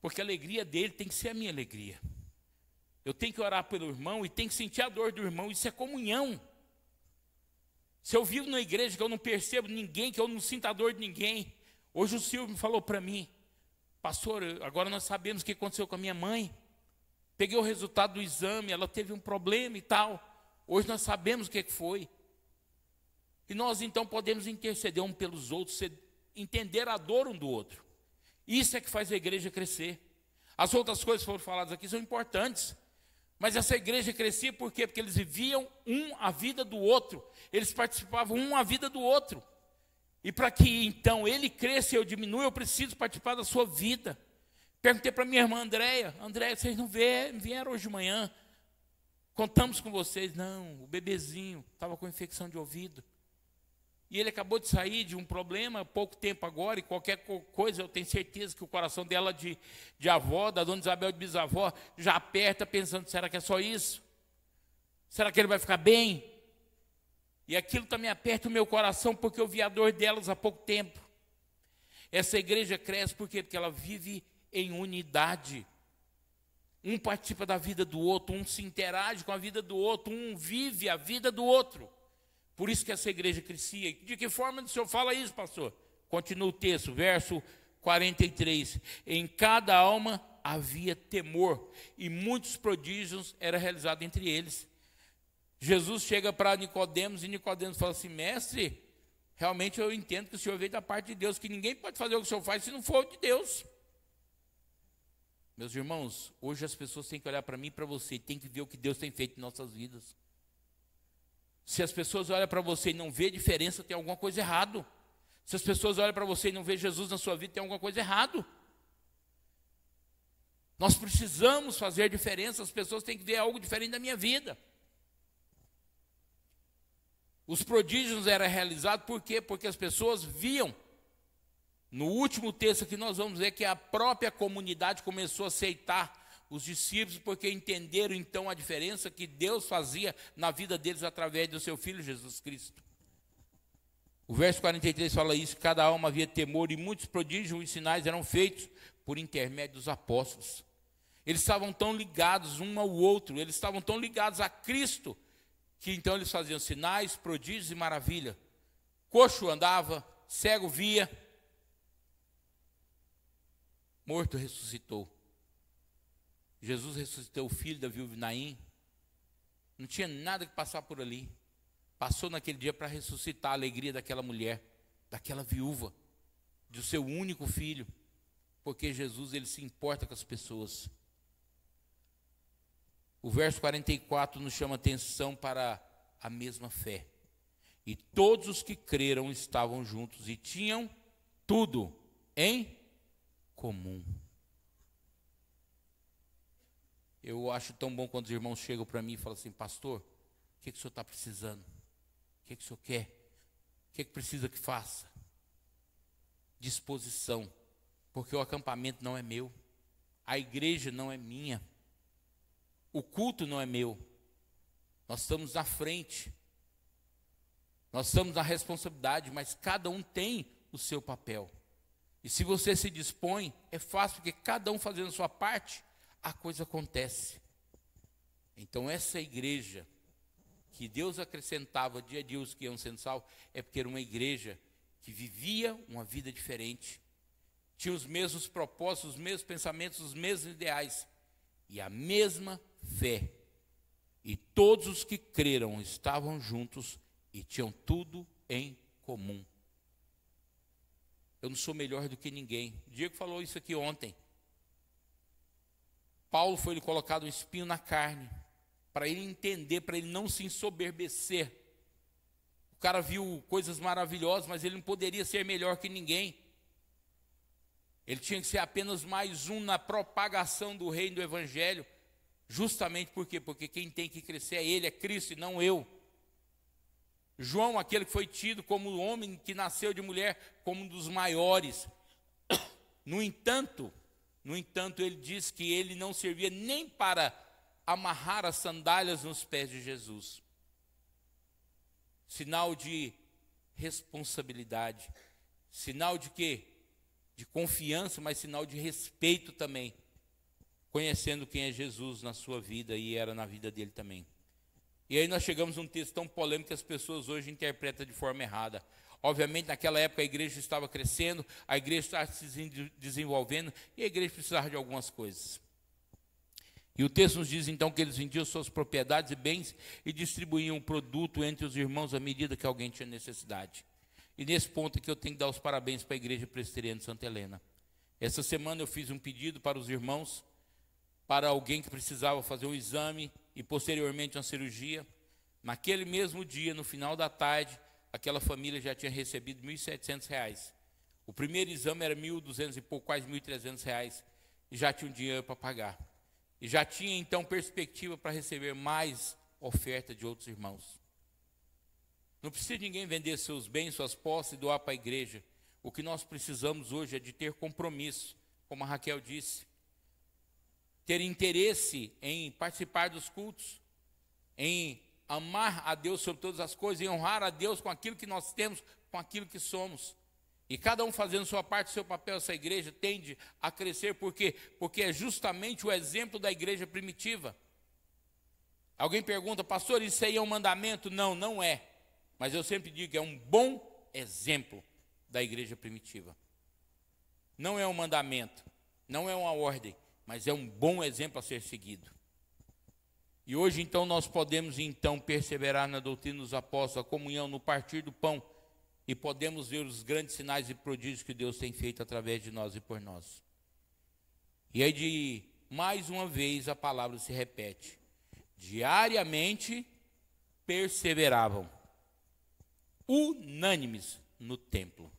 porque a alegria dele tem que ser a minha alegria. Eu tenho que orar pelo irmão e tenho que sentir a dor do irmão, isso é comunhão. Se eu vivo na igreja que eu não percebo ninguém, que eu não sinto a dor de ninguém. Hoje o Silvio me falou para mim: pastor, agora nós sabemos o que aconteceu com a minha mãe. Peguei o resultado do exame, ela teve um problema e tal. Hoje nós sabemos o que foi. E nós então podemos interceder um pelos outros, entender a dor um do outro. Isso é que faz a igreja crescer. As outras coisas que foram faladas aqui são importantes. Mas essa igreja crescia por quê? Porque eles viviam a vida do outro. Eles participavam a vida do outro. E para que então ele cresça e eu diminua, eu preciso participar da sua vida. Perguntei para minha irmã Andréia: Andréia, vocês não vieram hoje de manhã? Contamos com vocês. Não, o bebezinho estava com infecção de ouvido. E ele acabou de sair de um problema há pouco tempo agora, e qualquer coisa eu tenho certeza que o coração dela de avó, da dona Isabel de bisavó, já aperta pensando: será que é só isso? Será que ele vai ficar bem? E aquilo também aperta o meu coração, porque eu vi a dor delas há pouco tempo. Essa igreja cresce por quê? Porque ela vive em unidade. Um participa da vida do outro, um se interage com a vida do outro, um vive a vida do outro. Por isso que essa igreja crescia. De que forma o senhor fala isso, pastor? Continua o texto, verso 43. Em cada alma havia temor, e muitos prodígios eram realizados entre eles. Jesus chega para Nicodemos, e Nicodemos fala assim: mestre, realmente eu entendo que o senhor veio da parte de Deus, que ninguém pode fazer o que o senhor faz se não for de Deus. Meus irmãos, hoje as pessoas têm que olhar para mim e para você, tem que ver o que Deus tem feito em nossas vidas. Se as pessoas olham para você e não vê diferença, tem alguma coisa errado. Se as pessoas olham para você e não vê Jesus na sua vida, tem alguma coisa errado. Nós precisamos fazer diferença, as pessoas têm que ver algo diferente da minha vida. Os prodígios eram realizados por quê? Porque as pessoas viam. No último texto que nós vamos ver que a própria comunidade começou a aceitar os discípulos, porque entenderam então a diferença que Deus fazia na vida deles através do seu Filho Jesus Cristo. O verso 43 fala isso: cada alma havia temor, e muitos prodígios e sinais eram feitos por intermédio dos apóstolos. Eles estavam tão ligados um ao outro, eles estavam tão ligados a Cristo, que então eles faziam sinais, prodígios e maravilha. Coxo andava, cego via, morto ressuscitou. Jesus ressuscitou o filho da viúva de Naim. Não tinha nada que passar por ali. Passou naquele dia para ressuscitar a alegria daquela mulher, daquela viúva, do seu único filho. Porque Jesus, ele se importa com as pessoas. O verso 44 nos chama atenção para a mesma fé. E todos os que creram estavam juntos e tinham tudo em comum. Eu acho tão bom quando os irmãos chegam para mim e falam assim: pastor, o que o senhor está precisando? O que o senhor quer? O que precisa que faça? Disposição, porque o acampamento não é meu, a igreja não é minha, o culto não é meu, nós estamos na frente, nós estamos na responsabilidade, mas cada um tem o seu papel. E se você se dispõe, é fácil, porque cada um fazendo a sua parte, a coisa acontece. Então essa igreja que Deus acrescentava dia a dia os que iam sendo salvos, é porque era uma igreja que vivia uma vida diferente, tinha os mesmos propósitos, os mesmos pensamentos, os mesmos ideais e a mesma fé. E todos os que creram estavam juntos e tinham tudo em comum. Eu não sou melhor do que ninguém. O Diego falou isso aqui ontem. Paulo foi colocado um espinho na carne, para ele entender, para ele não se ensoberbecer. O cara viu coisas maravilhosas, mas ele não poderia ser melhor que ninguém. Ele tinha que ser apenas mais um na propagação do reino do evangelho. Justamente por quê? Porque quem tem que crescer é ele, é Cristo e não eu. João, aquele que foi tido como o homem que nasceu de mulher, como um dos maiores. No entanto, ele diz que ele não servia nem para amarrar as sandálias nos pés de Jesus. Sinal de responsabilidade. Sinal de quê? De confiança, mas sinal de respeito também. Conhecendo quem é Jesus na sua vida e era na vida dele também. E aí nós chegamos a um texto tão polêmico que as pessoas hoje interpretam de forma errada. Obviamente, naquela época a igreja estava crescendo, a igreja estava se desenvolvendo e a igreja precisava de algumas coisas. E o texto nos diz então que eles vendiam suas propriedades e bens e distribuíam o produto entre os irmãos à medida que alguém tinha necessidade. E nesse ponto aqui eu tenho que dar os parabéns para a Igreja Presbiteriana de Santa Helena. Essa semana eu fiz um pedido para os irmãos, para alguém que precisava fazer um exame e posteriormente uma cirurgia. Naquele mesmo dia, no final da tarde, aquela família já tinha recebido R$ 1.700. O primeiro exame era R$ 1.200 e pouco, quase R$ 1.300, e já tinha um dinheiro para pagar. E já tinha então perspectiva para receber mais oferta de outros irmãos. Não precisa ninguém vender seus bens, suas posses e doar para a igreja. O que nós precisamos hoje é de ter compromisso, como a Raquel disse. Ter interesse em participar dos cultos, em amar a Deus sobre todas as coisas, em honrar a Deus com aquilo que nós temos, com aquilo que somos. E cada um fazendo sua parte, seu papel, essa igreja tende a crescer. Por quê? Porque é justamente o exemplo da igreja primitiva. Alguém pergunta: pastor, isso aí é um mandamento? Não, não é. Mas eu sempre digo que é um bom exemplo da igreja primitiva. Não é um mandamento, não é uma ordem, mas é um bom exemplo a ser seguido. E hoje então nós podemos então perseverar na doutrina dos apóstolos, a comunhão, no partir do pão, e podemos ver os grandes sinais e prodígios que Deus tem feito através de nós e por nós. E aí, mais uma vez, a palavra se repete. Diariamente perseveravam, unânimes no templo.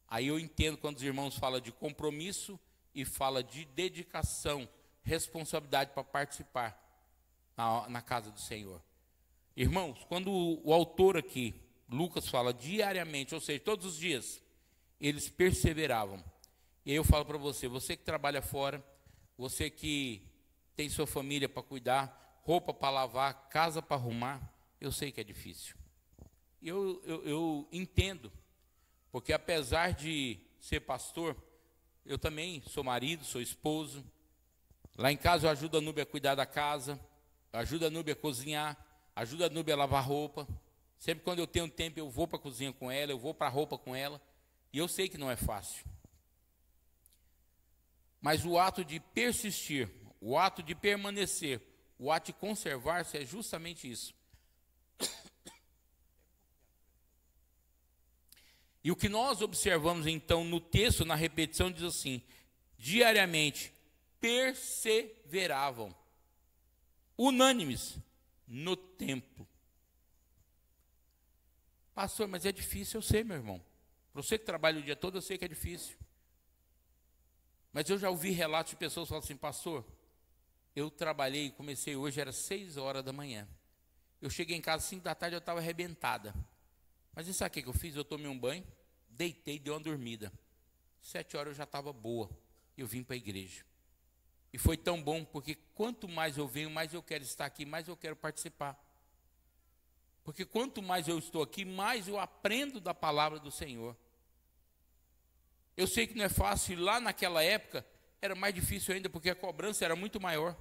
Aí eu entendo quando os irmãos falam de compromisso e falam de dedicação, responsabilidade para participar na casa do Senhor. Irmãos, quando o autor aqui, Lucas, fala diariamente, ou seja, todos os dias, eles perseveravam. E aí eu falo para você, você que trabalha fora, você que tem sua família para cuidar, roupa para lavar, casa para arrumar, eu sei que é difícil. Eu entendo, porque apesar de ser pastor, eu também sou marido, sou esposo. Lá em casa eu ajudo a Núbia a cuidar da casa, eu ajudo a Núbia a cozinhar, ajudo a Núbia a lavar roupa. Sempre quando eu tenho tempo eu vou para a cozinha com ela, eu vou para a roupa com ela. E eu sei que não é fácil. Mas o ato de persistir, o ato de permanecer, o ato de conservar-se é justamente isso. E o que nós observamos então no texto, na repetição, diz assim: diariamente perseveravam, unânimes no templo. Pastor, mas é difícil, eu sei, meu irmão. Para você que trabalha o dia todo, eu sei que é difícil. Mas eu já ouvi relatos de pessoas falando assim: pastor, eu trabalhei, comecei hoje, era 6 horas da manhã. Eu cheguei em casa 5 da tarde, eu estava arrebentada. Mas e sabe o que eu fiz? Eu tomei um banho, deitei e dei uma dormida. 7 horas eu já estava boa. Eu vim para a igreja. E foi tão bom, porque quanto mais eu venho, mais eu quero estar aqui, mais eu quero participar. Porque quanto mais eu estou aqui, mais eu aprendo da palavra do Senhor. Eu sei que não é fácil, lá naquela época era mais difícil ainda, porque a cobrança era muito maior.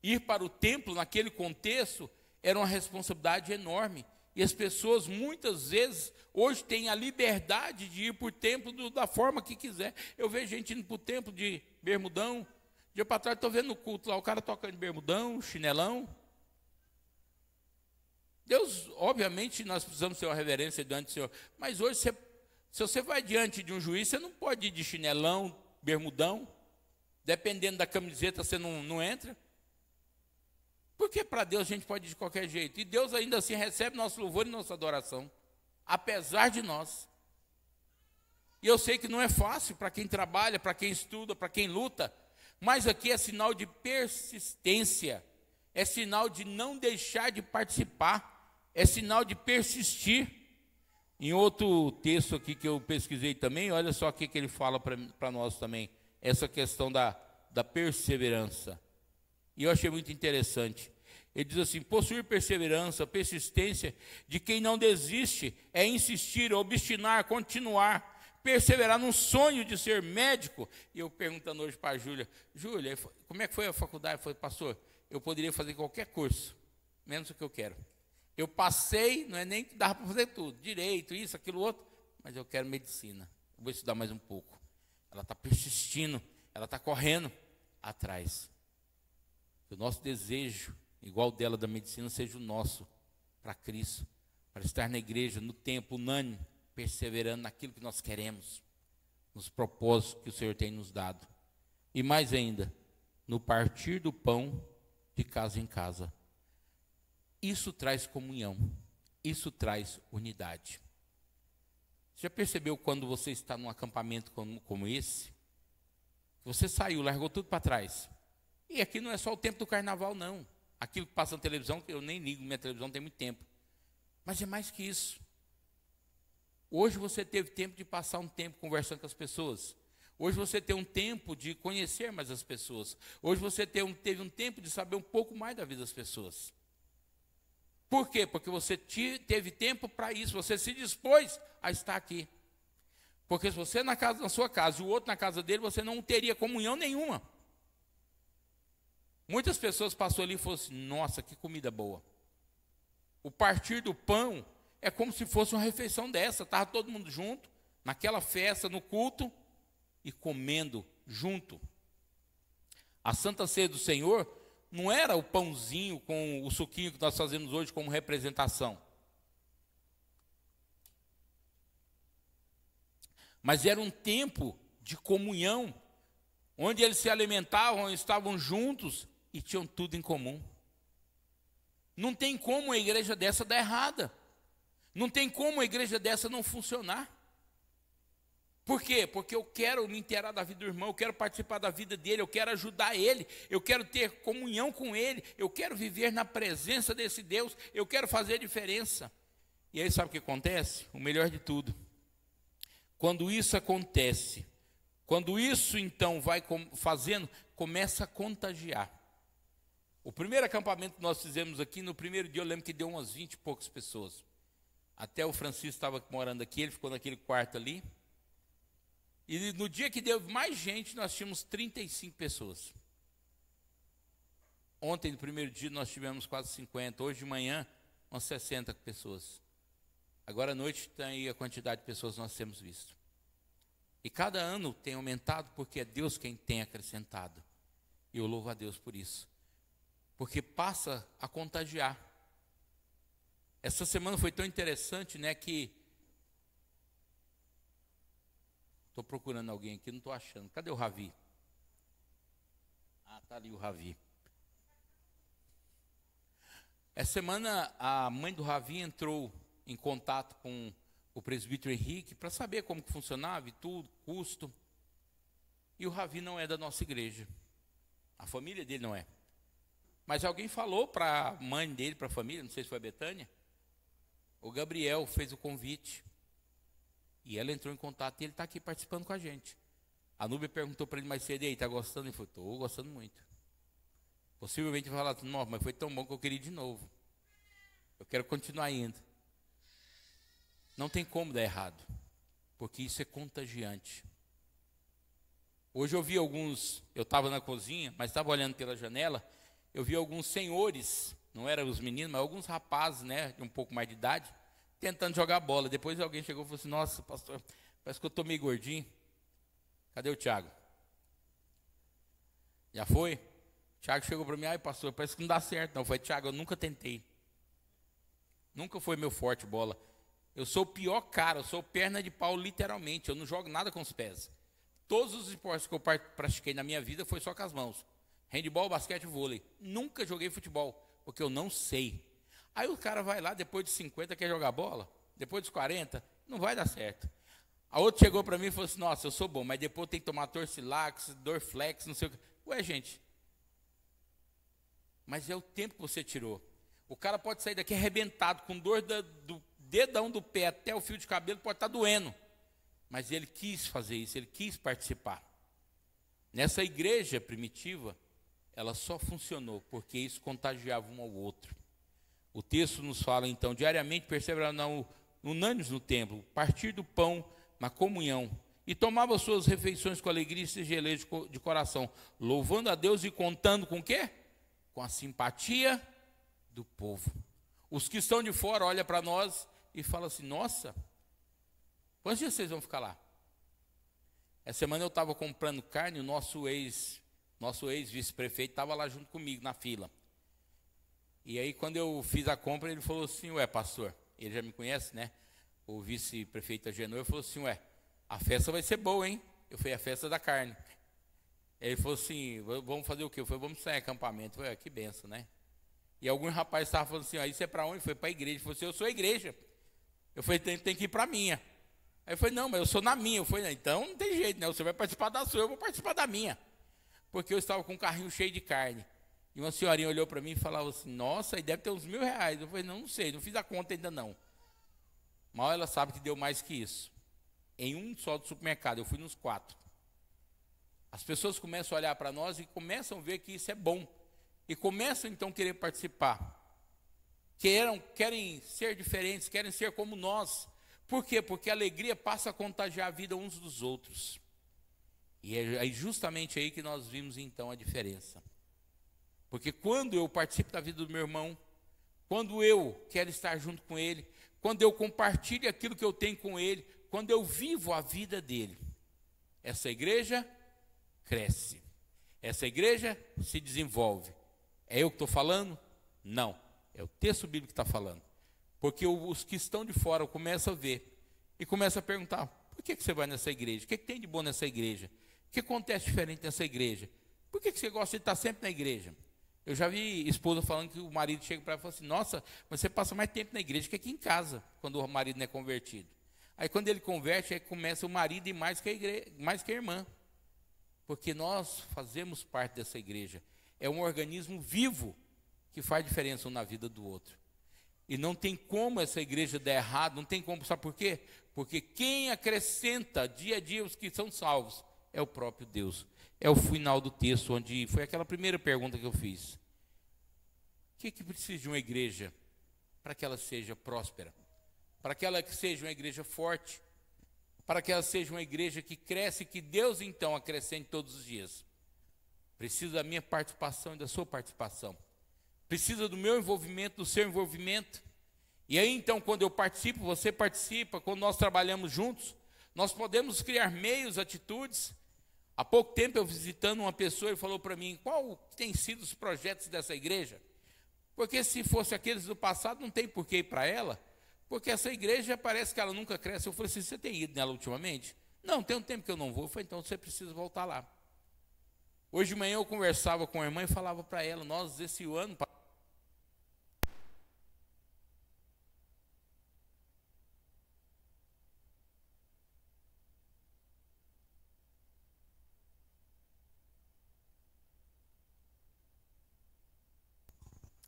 Ir para o templo, naquele contexto, era uma responsabilidade enorme. E as pessoas, muitas vezes, hoje têm a liberdade de ir para o templo da forma que quiser. Eu vejo gente indo para o templo de bermudão. Dia para trás, estou vendo no culto lá, o cara tocando de bermudão, chinelão. Deus, obviamente, nós precisamos ter uma reverência diante do Senhor. Mas hoje, se você vai diante de um juiz, você não pode ir de chinelão, bermudão. Dependendo da camiseta, você não entra. Porque para Deus a gente pode ir de qualquer jeito. E Deus ainda assim recebe nosso louvor e nossa adoração. Apesar de nós. E eu sei que não é fácil para quem trabalha, para quem estuda, para quem luta. Mas aqui é sinal de persistência. É sinal de não deixar de participar. É sinal de persistir. Em outro texto aqui que eu pesquisei também, olha só o que ele fala para nós também. Essa questão da perseverança. E eu achei muito interessante. Ele diz assim: possuir perseverança, persistência de quem não desiste, é insistir, obstinar, continuar, perseverar num sonho de ser médico. E eu perguntando hoje para a Júlia: Júlia, como é que foi a faculdade? Eu falei: pastor, eu poderia fazer qualquer curso, menos o que eu quero. Eu passei, não é nem que dava para fazer tudo, direito, isso, aquilo, outro, mas eu quero medicina. Eu vou estudar mais um pouco. Ela está persistindo, ela está correndo atrás. Que o nosso desejo, igual dela da medicina, seja o nosso, para Cristo, para estar na igreja, no tempo, unânime, perseverando naquilo que nós queremos, nos propósitos que o Senhor tem nos dado. E mais ainda, no partir do pão de casa em casa. Isso traz comunhão, isso traz unidade. Já percebeu quando você está num acampamento como esse? Você saiu, largou tudo para trás. E aqui não é só o tempo do carnaval, não. Aquilo que passa na televisão, que eu nem ligo, minha televisão tem muito tempo. Mas é mais que isso. Hoje você teve tempo de passar um tempo conversando com as pessoas. Hoje você tem um tempo de conhecer mais as pessoas. Hoje você teve um tempo de saber um pouco mais da vida das pessoas. Por quê? Porque você teve tempo para isso, você se dispôs a estar aqui. Porque se você na sua casa e o outro na casa dele, você não teria comunhão nenhuma. Muitas pessoas passaram ali e falaram assim: nossa, que comida boa. O partir do pão é como se fosse uma refeição dessa. Estava todo mundo junto, naquela festa, no culto, e comendo junto. A Santa Ceia do Senhor não era o pãozinho com o suquinho que nós fazemos hoje como representação. Mas era um tempo de comunhão, onde eles se alimentavam, estavam juntos e tinham tudo em comum. Não tem como uma igreja dessa dar errada. Não tem como uma igreja dessa não funcionar. Por quê? Porque eu quero me inteirar da vida do irmão, eu quero participar da vida dele, eu quero ajudar ele, eu quero ter comunhão com ele, eu quero viver na presença desse Deus, eu quero fazer a diferença. E aí sabe o que acontece? O melhor de tudo. Quando isso acontece, quando isso então vai fazendo, começa a contagiar. O primeiro acampamento que nós fizemos aqui, no primeiro dia eu lembro que deu umas 20 e poucas pessoas. Até o Francisco estava morando aqui, ele ficou naquele quarto ali. E no dia que deu mais gente, nós tínhamos 35 pessoas. Ontem, no primeiro dia, nós tivemos quase 50. Hoje de manhã, umas 60 pessoas. Agora à noite está aí a quantidade de pessoas que nós temos visto. E cada ano tem aumentado porque é Deus quem tem acrescentado. E eu louvo a Deus por isso. Porque passa a contagiar. Essa semana foi tão interessante, né, que estou procurando alguém aqui, não estou achando. Cadê o Ravi? Ah, está ali o Ravi. Essa semana a mãe do Ravi entrou em contato com o presbítero Henrique para saber como que funcionava e tudo, custo. E o Ravi não é da nossa igreja. A família dele não é. Mas alguém falou para a mãe dele, para a família, não sei se foi a Betânia. O Gabriel fez o convite. E ela entrou em contato e ele está aqui participando com a gente. A Núbia perguntou para ele mais cedo, e aí, está gostando? Ele falou, estou gostando muito. Possivelmente vai falar, nossa, mas foi tão bom que eu queria ir de novo. Eu quero continuar indo. Não tem como dar errado, porque isso é contagiante. Hoje eu vi alguns, eu estava na cozinha, mas estava olhando pela janela, eu vi alguns senhores, não eram os meninos, mas alguns rapazes, né, de um pouco mais de idade, tentando jogar bola. Depois alguém chegou e falou assim, nossa, pastor, parece que eu estou meio gordinho. Cadê o Thiago? Já foi? O Thiago chegou para mim, ai pastor, parece que não dá certo não. Eu falei, Thiago, eu nunca tentei. Nunca foi meu forte bola. Eu sou o pior cara, eu sou perna de pau literalmente, eu não jogo nada com os pés. Todos os esportes que eu pratiquei na minha vida foi só com as mãos. Handebol, basquete, vôlei. Nunca joguei futebol, porque eu não sei. Aí o cara vai lá, depois de 50, quer jogar bola. Depois dos 40, não vai dar certo. A outra chegou para mim e falou assim, nossa, eu sou bom, mas depois tem que tomar Torcilax, Dorflex, não sei o que. Ué, gente, mas é o tempo que você tirou. O cara pode sair daqui arrebentado, com dor do dedão do pé até o fio de cabelo, pode estar doendo. Mas ele quis fazer isso, ele quis participar. Nessa igreja primitiva, ela só funcionou porque isso contagiava um ao outro. O texto nos fala, então, diariamente perseveravam unânimes no templo, partir do pão na comunhão, e tomavam suas refeições com alegria e singeleza de coração, louvando a Deus e contando com o quê? Com a simpatia do povo. Os que estão de fora olham para nós e falam assim, nossa, quantos dias vocês vão ficar lá? Essa semana eu estava comprando carne, o nosso ex-vice-prefeito estava lá junto comigo na fila. E aí quando eu fiz a compra, ele falou assim, ué, pastor, ele já me conhece, né? O vice-prefeito Agenor falou assim, ué, a festa vai ser boa, hein? Eu falei, a festa da carne. Ele falou assim, vamos fazer o quê? Eu falei, vamos sair em acampamento. Eu falei, que benção, né? E algum rapaz estava falando assim, isso é para onde? Foi para a igreja. Ele falou assim, eu sou a igreja. Eu falei, tem que ir para a minha. Aí eu falei, não, mas eu sou na minha. Eu falei, então não tem jeito, né? Você vai participar da sua, eu vou participar da minha. Porque eu estava com um carrinho cheio de carne. E uma senhorinha olhou para mim e falava assim, nossa, aí deve ter uns R$1.000. Eu falei, não sei, não fiz a conta ainda não. Mal ela sabe que deu mais que isso. Em um só do supermercado, eu fui nos 4. As pessoas começam a olhar para nós e começam a ver que isso é bom. E começam então a querer participar. Querem ser diferentes, querem ser como nós. Por quê? Porque a alegria passa a contagiar a vida uns dos outros. E é justamente aí que nós vimos então a diferença. Porque quando eu participo da vida do meu irmão, quando eu quero estar junto com ele, quando eu compartilho aquilo que eu tenho com ele, quando eu vivo a vida dele, essa igreja cresce. Essa igreja se desenvolve. É eu que estou falando? Não. É o texto bíblico que está falando. Porque os que estão de fora começam a ver e começam a perguntar, por que você vai nessa igreja? O que tem de bom nessa igreja? O que acontece diferente nessa igreja? Por que você gosta de estar sempre na igreja? Eu já vi esposa falando que o marido chega para ela e fala assim, nossa, mas você passa mais tempo na igreja que aqui em casa, quando o marido não é convertido. Aí quando ele converte, aí começa o marido e mais que a igreja, mais que a irmã. Porque nós fazemos parte dessa igreja. É um organismo vivo que faz diferença um na vida do outro. E não tem como essa igreja dar errado, não tem como, sabe por quê? Porque quem acrescenta dia a dia os que são salvos é o próprio Deus. É o final do texto, onde foi aquela primeira pergunta que eu fiz. O que precisa de uma igreja para que ela seja próspera? Para que ela seja uma igreja forte? Para que ela seja uma igreja que cresce e que Deus então acrescente todos os dias? Precisa da minha participação e da sua participação. Precisa do meu envolvimento, do seu envolvimento. E aí então, quando eu participo, você participa, quando nós trabalhamos juntos, nós podemos criar meios, atitudes. Há pouco tempo eu visitando uma pessoa, ele falou para mim, qual tem sido os projetos dessa igreja? Porque se fosse aqueles do passado, não tem por que ir para ela, porque essa igreja parece que ela nunca cresce. Eu falei assim, você tem ido nela ultimamente? Não, tem um tempo que eu não vou. Eu falei, então você precisa voltar lá. Hoje de manhã eu conversava com a irmã e falava para ela, nós esse ano...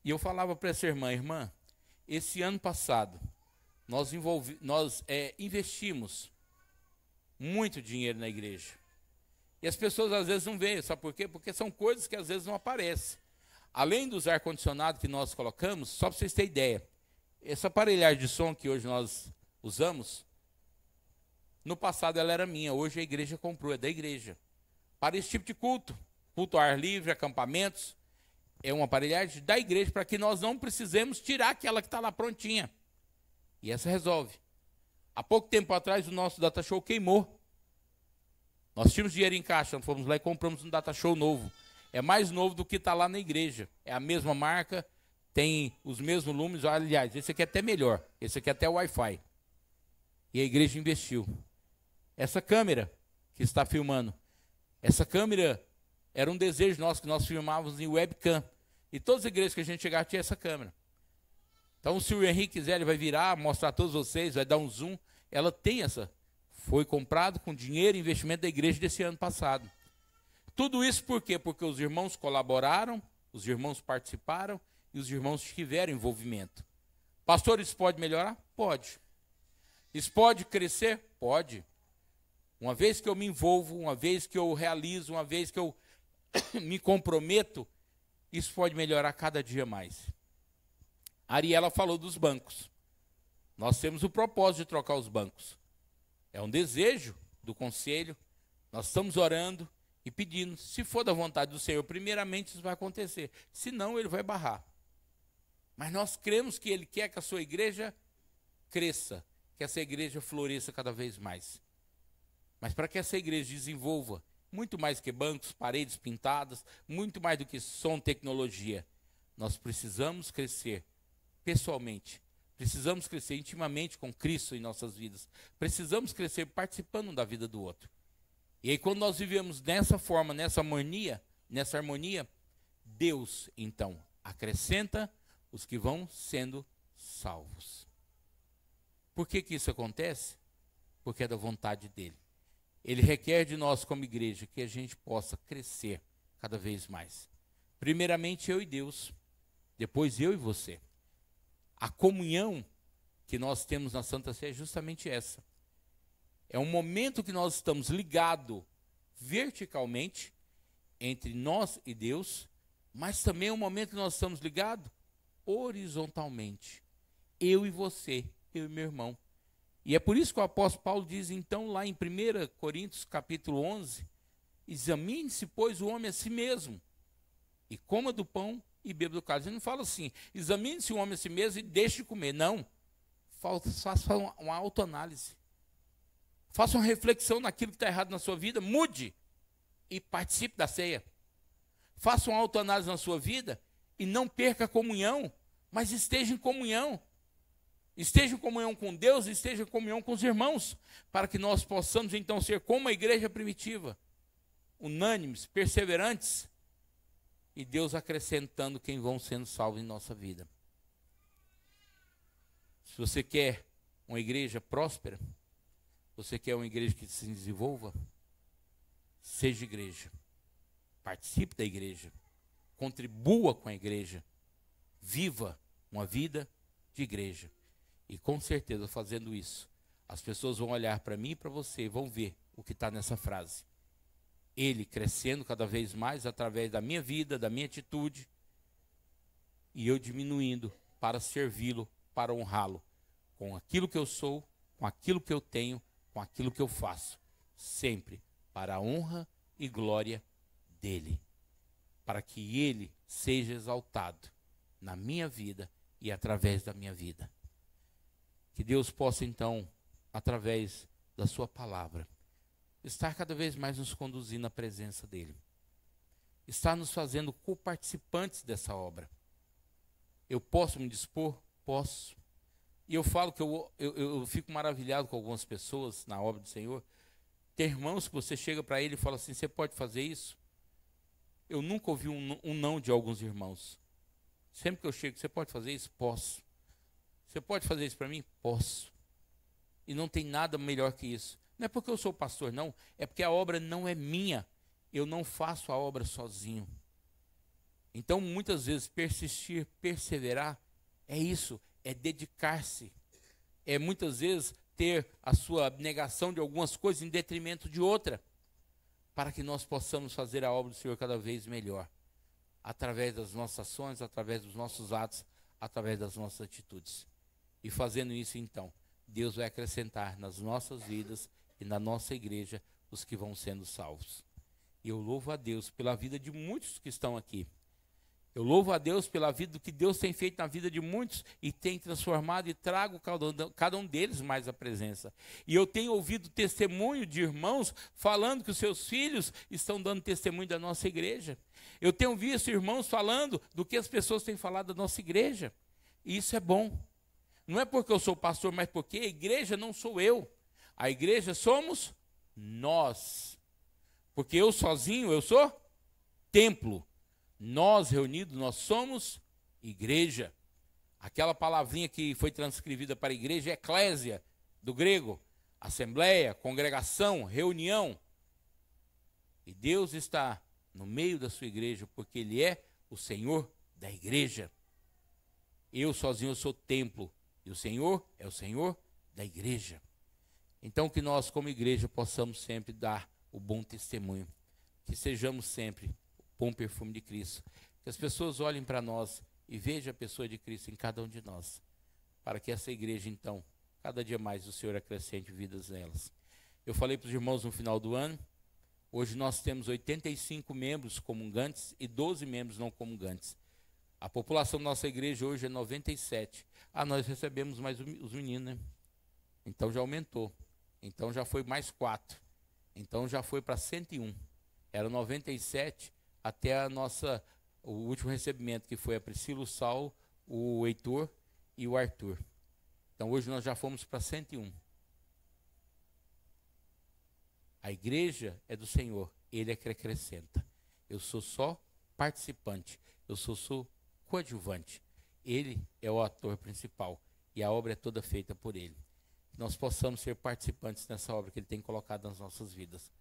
E eu falava para essa irmã, esse ano passado, nós investimos muito dinheiro na igreja. E as pessoas às vezes não veem, sabe por quê? Porque são coisas que às vezes não aparecem. Além dos ar-condicionado que nós colocamos, só para vocês terem ideia, essa aparelhagem de som que hoje nós usamos, no passado ela era minha, hoje a igreja comprou, é da igreja. Para esse tipo de culto, culto ao ar livre, acampamentos, é uma aparelhagem da igreja para que nós não precisemos tirar aquela que está lá prontinha. E essa resolve. Há pouco tempo atrás o nosso data show queimou. Nós tínhamos dinheiro em caixa, nós fomos lá e compramos um data show novo. É mais novo do que está lá na igreja. É a mesma marca, tem os mesmos lúmenes. Aliás, esse aqui é até melhor. Esse aqui é até Wi-Fi. E a igreja investiu. Essa câmera que está filmando, essa câmera era um desejo nosso, que nós filmávamos em webcam. E todas as igrejas que a gente chegava tinha essa câmera. Então, se o Henrique quiser, ele vai virar, mostrar a todos vocês, vai dar um zoom. Ela tem essa. Foi comprado com dinheiro e investimento da igreja desse ano passado. Tudo isso por quê? Porque os irmãos colaboraram, os irmãos participaram e os irmãos tiveram envolvimento. Pastor, isso pode melhorar? Pode. Isso pode crescer? Pode. Uma vez que eu me envolvo, uma vez que eu realizo, uma vez que eu me comprometo, isso pode melhorar cada dia mais. A Ariela falou dos bancos. Nós temos o propósito de trocar os bancos. É um desejo do conselho. Nós estamos orando e pedindo. Se for da vontade do Senhor, primeiramente isso vai acontecer. Se não, ele vai barrar. Mas nós cremos que ele quer que a sua igreja cresça, que essa igreja floresça cada vez mais. Mas para que essa igreja desenvolva muito mais que bancos, paredes pintadas, muito mais do que som, tecnologia, nós precisamos crescer pessoalmente. Precisamos crescer intimamente com Cristo em nossas vidas. Precisamos crescer participando da vida do outro. E aí quando nós vivemos dessa forma, nessa harmonia, Deus, então, acrescenta os que vão sendo salvos. Por que isso acontece? Porque é da vontade dele. Ele requer de nós como igreja que a gente possa crescer cada vez mais. Primeiramente eu e Deus, depois eu e você. A comunhão que nós temos na Santa Ceia é justamente essa. É um momento que nós estamos ligados verticalmente entre nós e Deus, mas também é um momento que nós estamos ligados horizontalmente. Eu e você, eu e meu irmão. E é por isso que o apóstolo Paulo diz, então, lá em 1 Coríntios, capítulo 11, examine-se, pois, o homem a si mesmo, e coma do pão e beba do cálice. Ele não fala assim, examine-se o homem a si mesmo e deixe de comer. Não. Faça uma autoanálise. Faça uma reflexão naquilo que está errado na sua vida, mude e participe da ceia. Faça uma autoanálise na sua vida e não perca a comunhão, mas esteja em comunhão. Esteja em comunhão com Deus, esteja em comunhão com os irmãos, para que nós possamos então ser como a igreja primitiva, unânimes, perseverantes, e Deus acrescentando quem vão sendo salvos em nossa vida. Se você quer uma igreja próspera, você quer uma igreja que se desenvolva, seja igreja, participe da igreja, contribua com a igreja, viva uma vida de igreja. E com certeza, fazendo isso, as pessoas vão olhar para mim e para você e vão ver o que está nessa frase. Ele crescendo cada vez mais através da minha vida, da minha atitude, e eu diminuindo para servi-lo, para honrá-lo, com aquilo que eu sou, com aquilo que eu tenho, com aquilo que eu faço, sempre para a honra e glória dele, para que ele seja exaltado na minha vida e através da minha vida. Que Deus possa então, através da sua palavra, estar cada vez mais nos conduzindo à presença dele, estar nos fazendo coparticipantes dessa obra. Eu posso me dispor? Posso. E eu falo que eu fico maravilhado com algumas pessoas na obra do Senhor. Tem irmãos que você chega para ele e fala assim: você pode fazer isso? Eu nunca ouvi um não de alguns irmãos. Sempre que eu chego: você pode fazer isso? Posso. Você pode fazer isso para mim? Posso. E não tem nada melhor que isso. Não é porque eu sou pastor, não. É porque a obra não é minha. Eu não faço a obra sozinho. Então, muitas vezes, persistir, perseverar, é isso. É dedicar-se. É muitas vezes ter a sua abnegação de algumas coisas em detrimento de outra, para que nós possamos fazer a obra do Senhor cada vez melhor, através das nossas ações, através dos nossos atos, através das nossas atitudes. E fazendo isso, então, Deus vai acrescentar nas nossas vidas e na nossa igreja os que vão sendo salvos. E eu louvo a Deus pela vida de muitos que estão aqui. Eu louvo a Deus pela vida do que Deus tem feito na vida de muitos e tem transformado, e trago cada um deles mais à presença. E eu tenho ouvido testemunho de irmãos falando que os seus filhos estão dando testemunho da nossa igreja. Eu tenho visto irmãos falando do que as pessoas têm falado da nossa igreja. E isso é bom. Não é porque eu sou pastor, mas porque a igreja não sou eu. A igreja somos nós. Porque eu sozinho, eu sou templo. Nós reunidos, nós somos igreja. Aquela palavrinha que foi transcrevida para igreja é eclésia, do grego. Assembleia, congregação, reunião. E Deus está no meio da sua igreja, porque Ele é o Senhor da igreja. Eu sozinho eu sou templo, e o Senhor é o Senhor da igreja. Então que nós como igreja possamos sempre dar o bom testemunho. Que sejamos sempre bom perfume de Cristo, que as pessoas olhem para nós e vejam a pessoa de Cristo em cada um de nós, para que essa igreja então, cada dia mais o Senhor acrescente vidas nelas. Eu falei para os irmãos no final do ano, hoje nós temos 85 membros comungantes e 12 membros não comungantes. A população da nossa igreja hoje é 97. Nós recebemos mais os meninos, né? Então já aumentou, então já foi mais 4, então já foi para 101, era 97, até o último recebimento, que foi a Priscila, o Saulo, o Heitor e o Arthur. Então hoje nós já fomos para 101. A igreja é do Senhor, Ele é que acrescenta. Eu sou só participante, eu sou coadjuvante. Ele é o ator principal e a obra é toda feita por Ele. Que nós possamos ser participantes nessa obra que Ele tem colocado nas nossas vidas.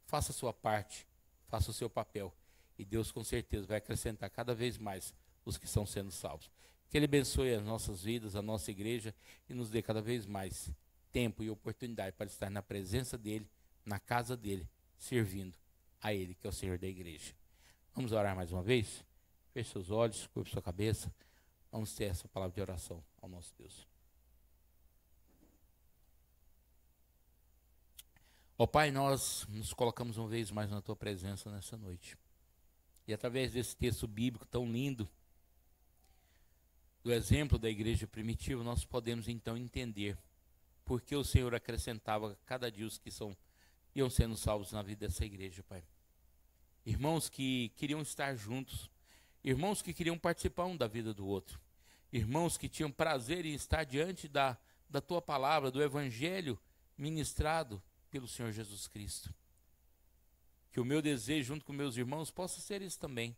Faça a sua parte, faça o seu papel. E Deus com certeza vai acrescentar cada vez mais os que estão sendo salvos. Que Ele abençoe as nossas vidas, a nossa igreja, e nos dê cada vez mais tempo e oportunidade para estar na presença dEle, na casa dEle, servindo a Ele, que é o Senhor da igreja. Vamos orar mais uma vez? Feche seus olhos, curva sua cabeça. Vamos ter essa palavra de oração ao nosso Deus. Ó Pai, nós nos colocamos uma vez mais na Tua presença nessa noite. E através desse texto bíblico tão lindo, do exemplo da igreja primitiva, nós podemos então entender por que o Senhor acrescentava cada dia os que iam sendo salvos na vida dessa igreja, Pai. Irmãos que queriam estar juntos, irmãos que queriam participar um da vida do outro, irmãos que tinham prazer em estar diante da Tua palavra, do Evangelho ministrado pelo Senhor Jesus Cristo. Que o meu desejo, junto com meus irmãos, possa ser isso também.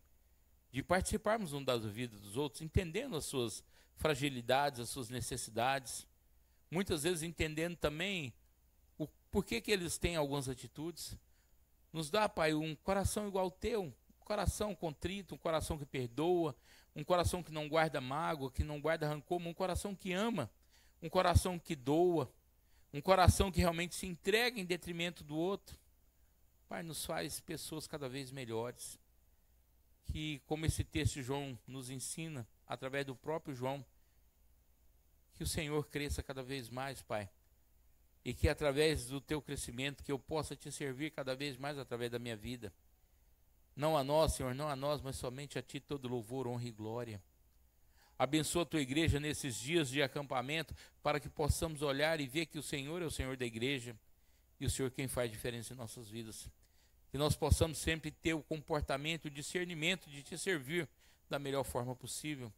De participarmos um das vidas dos outros, entendendo as suas fragilidades, as suas necessidades. Muitas vezes entendendo também o porquê que eles têm algumas atitudes. Nos dá, Pai, um coração igual ao teu, um coração contrito, um coração que perdoa, um coração que não guarda mágoa, que não guarda rancor, um coração que ama, um coração que doa, um coração que realmente se entrega em detrimento do outro. Pai, nos faz pessoas cada vez melhores. Que, como esse texto de João nos ensina, através do próprio João, que o Senhor cresça cada vez mais, Pai. E que através do teu crescimento, que eu possa te servir cada vez mais através da minha vida. Não a nós, Senhor, não a nós, mas somente a Ti todo louvor, honra e glória. Abençoa a Tua igreja nesses dias de acampamento, para que possamos olhar e ver que o Senhor é o Senhor da igreja, e o Senhor quem faz diferença em nossas vidas. Que nós possamos sempre ter o comportamento, o discernimento de Te servir da melhor forma possível.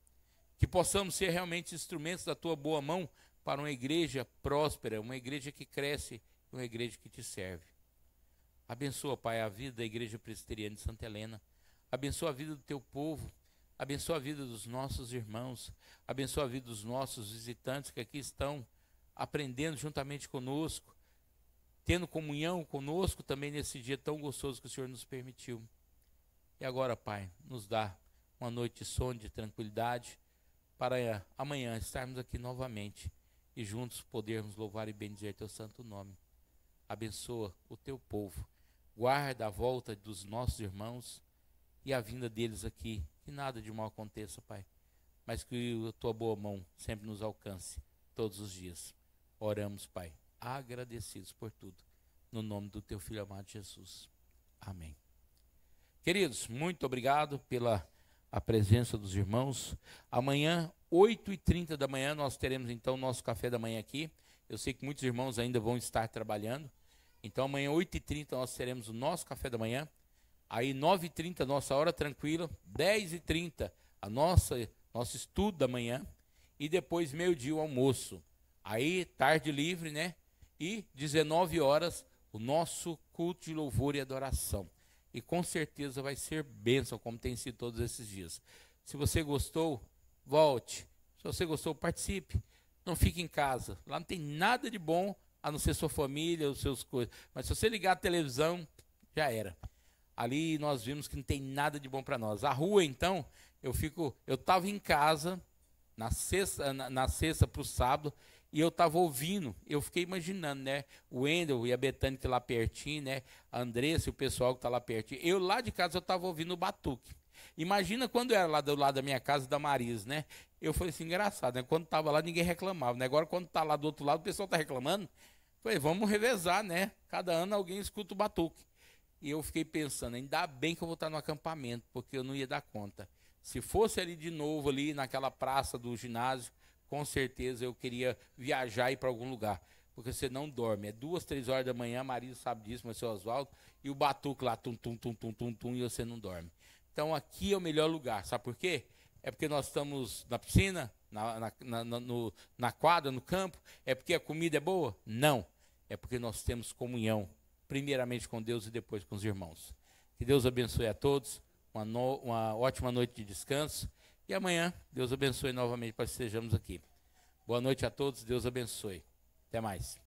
Que possamos ser realmente instrumentos da Tua boa mão para uma igreja próspera, uma igreja que cresce, uma igreja que Te serve. Abençoa, Pai, a vida da Igreja Presbiteriana de Santa Helena. Abençoa a vida do Teu povo. Abençoa a vida dos nossos irmãos. Abençoa a vida dos nossos visitantes que aqui estão aprendendo juntamente conosco, tendo comunhão conosco também nesse dia tão gostoso que o Senhor nos permitiu. E agora, Pai, nos dá uma noite de sono, de tranquilidade, para amanhã estarmos aqui novamente e juntos podermos louvar e bendizer Teu santo nome. Abençoa o Teu povo, guarda a volta dos nossos irmãos e a vinda deles aqui, que nada de mal aconteça, Pai, mas que a Tua boa mão sempre nos alcance todos os dias. Oramos, Pai, agradecidos por tudo, no nome do Teu Filho amado Jesus. Amém. Queridos, muito obrigado pela a presença dos irmãos. Amanhã, 8h30 da manhã, nós teremos então o nosso café da manhã aqui. Eu sei que muitos irmãos ainda vão estar trabalhando. Então amanhã, 8h30, nós teremos o nosso café da manhã. Aí, 9h30, nossa hora tranquila. 10h30, nosso estudo da manhã. E depois, meio-dia, o almoço. Aí, tarde livre, né? E 19 horas, o nosso culto de louvor e adoração. E com certeza vai ser bênção, como tem sido todos esses dias. Se você gostou, volte. Se você gostou, participe. Não fique em casa. Lá não tem nada de bom, a não ser sua família, os seus coisas. Mas se você ligar a televisão, já era. Ali nós vimos que não tem nada de bom para nós. A rua, então, eu estava em casa, na sexta para o sábado, e eu estava ouvindo, eu fiquei imaginando, né? O Wendel e a Betânia que tá lá pertinho, né? A Andressa e o pessoal que está lá pertinho. Eu lá de casa eu estava ouvindo o batuque. Imagina quando era lá do lado da minha casa, da Marisa, né? Eu falei assim, engraçado, né? Quando estava lá ninguém reclamava, né? Agora quando está lá do outro lado o pessoal está reclamando. Falei, vamos revezar, né? Cada ano alguém escuta o batuque. E eu fiquei pensando, ainda bem que eu vou estar no acampamento, porque eu não ia dar conta. Se fosse ali de novo, ali naquela praça do ginásio, com certeza eu queria viajar e ir para algum lugar. Porque você não dorme. É 2, 3 horas da manhã, a Marisa sabe disso, mas seu Oswaldo, e o batuque lá, tum, tum, tum, tum, tum, tum, e você não dorme. Então aqui é o melhor lugar. Sabe por quê? É porque nós estamos na piscina, na quadra, no campo. É porque a comida é boa? Não. É porque nós temos comunhão, primeiramente com Deus e depois com os irmãos. Que Deus abençoe a todos. Uma ótima noite de descanso. E amanhã, Deus abençoe novamente para que estejamos aqui. Boa noite a todos, Deus abençoe. Até mais.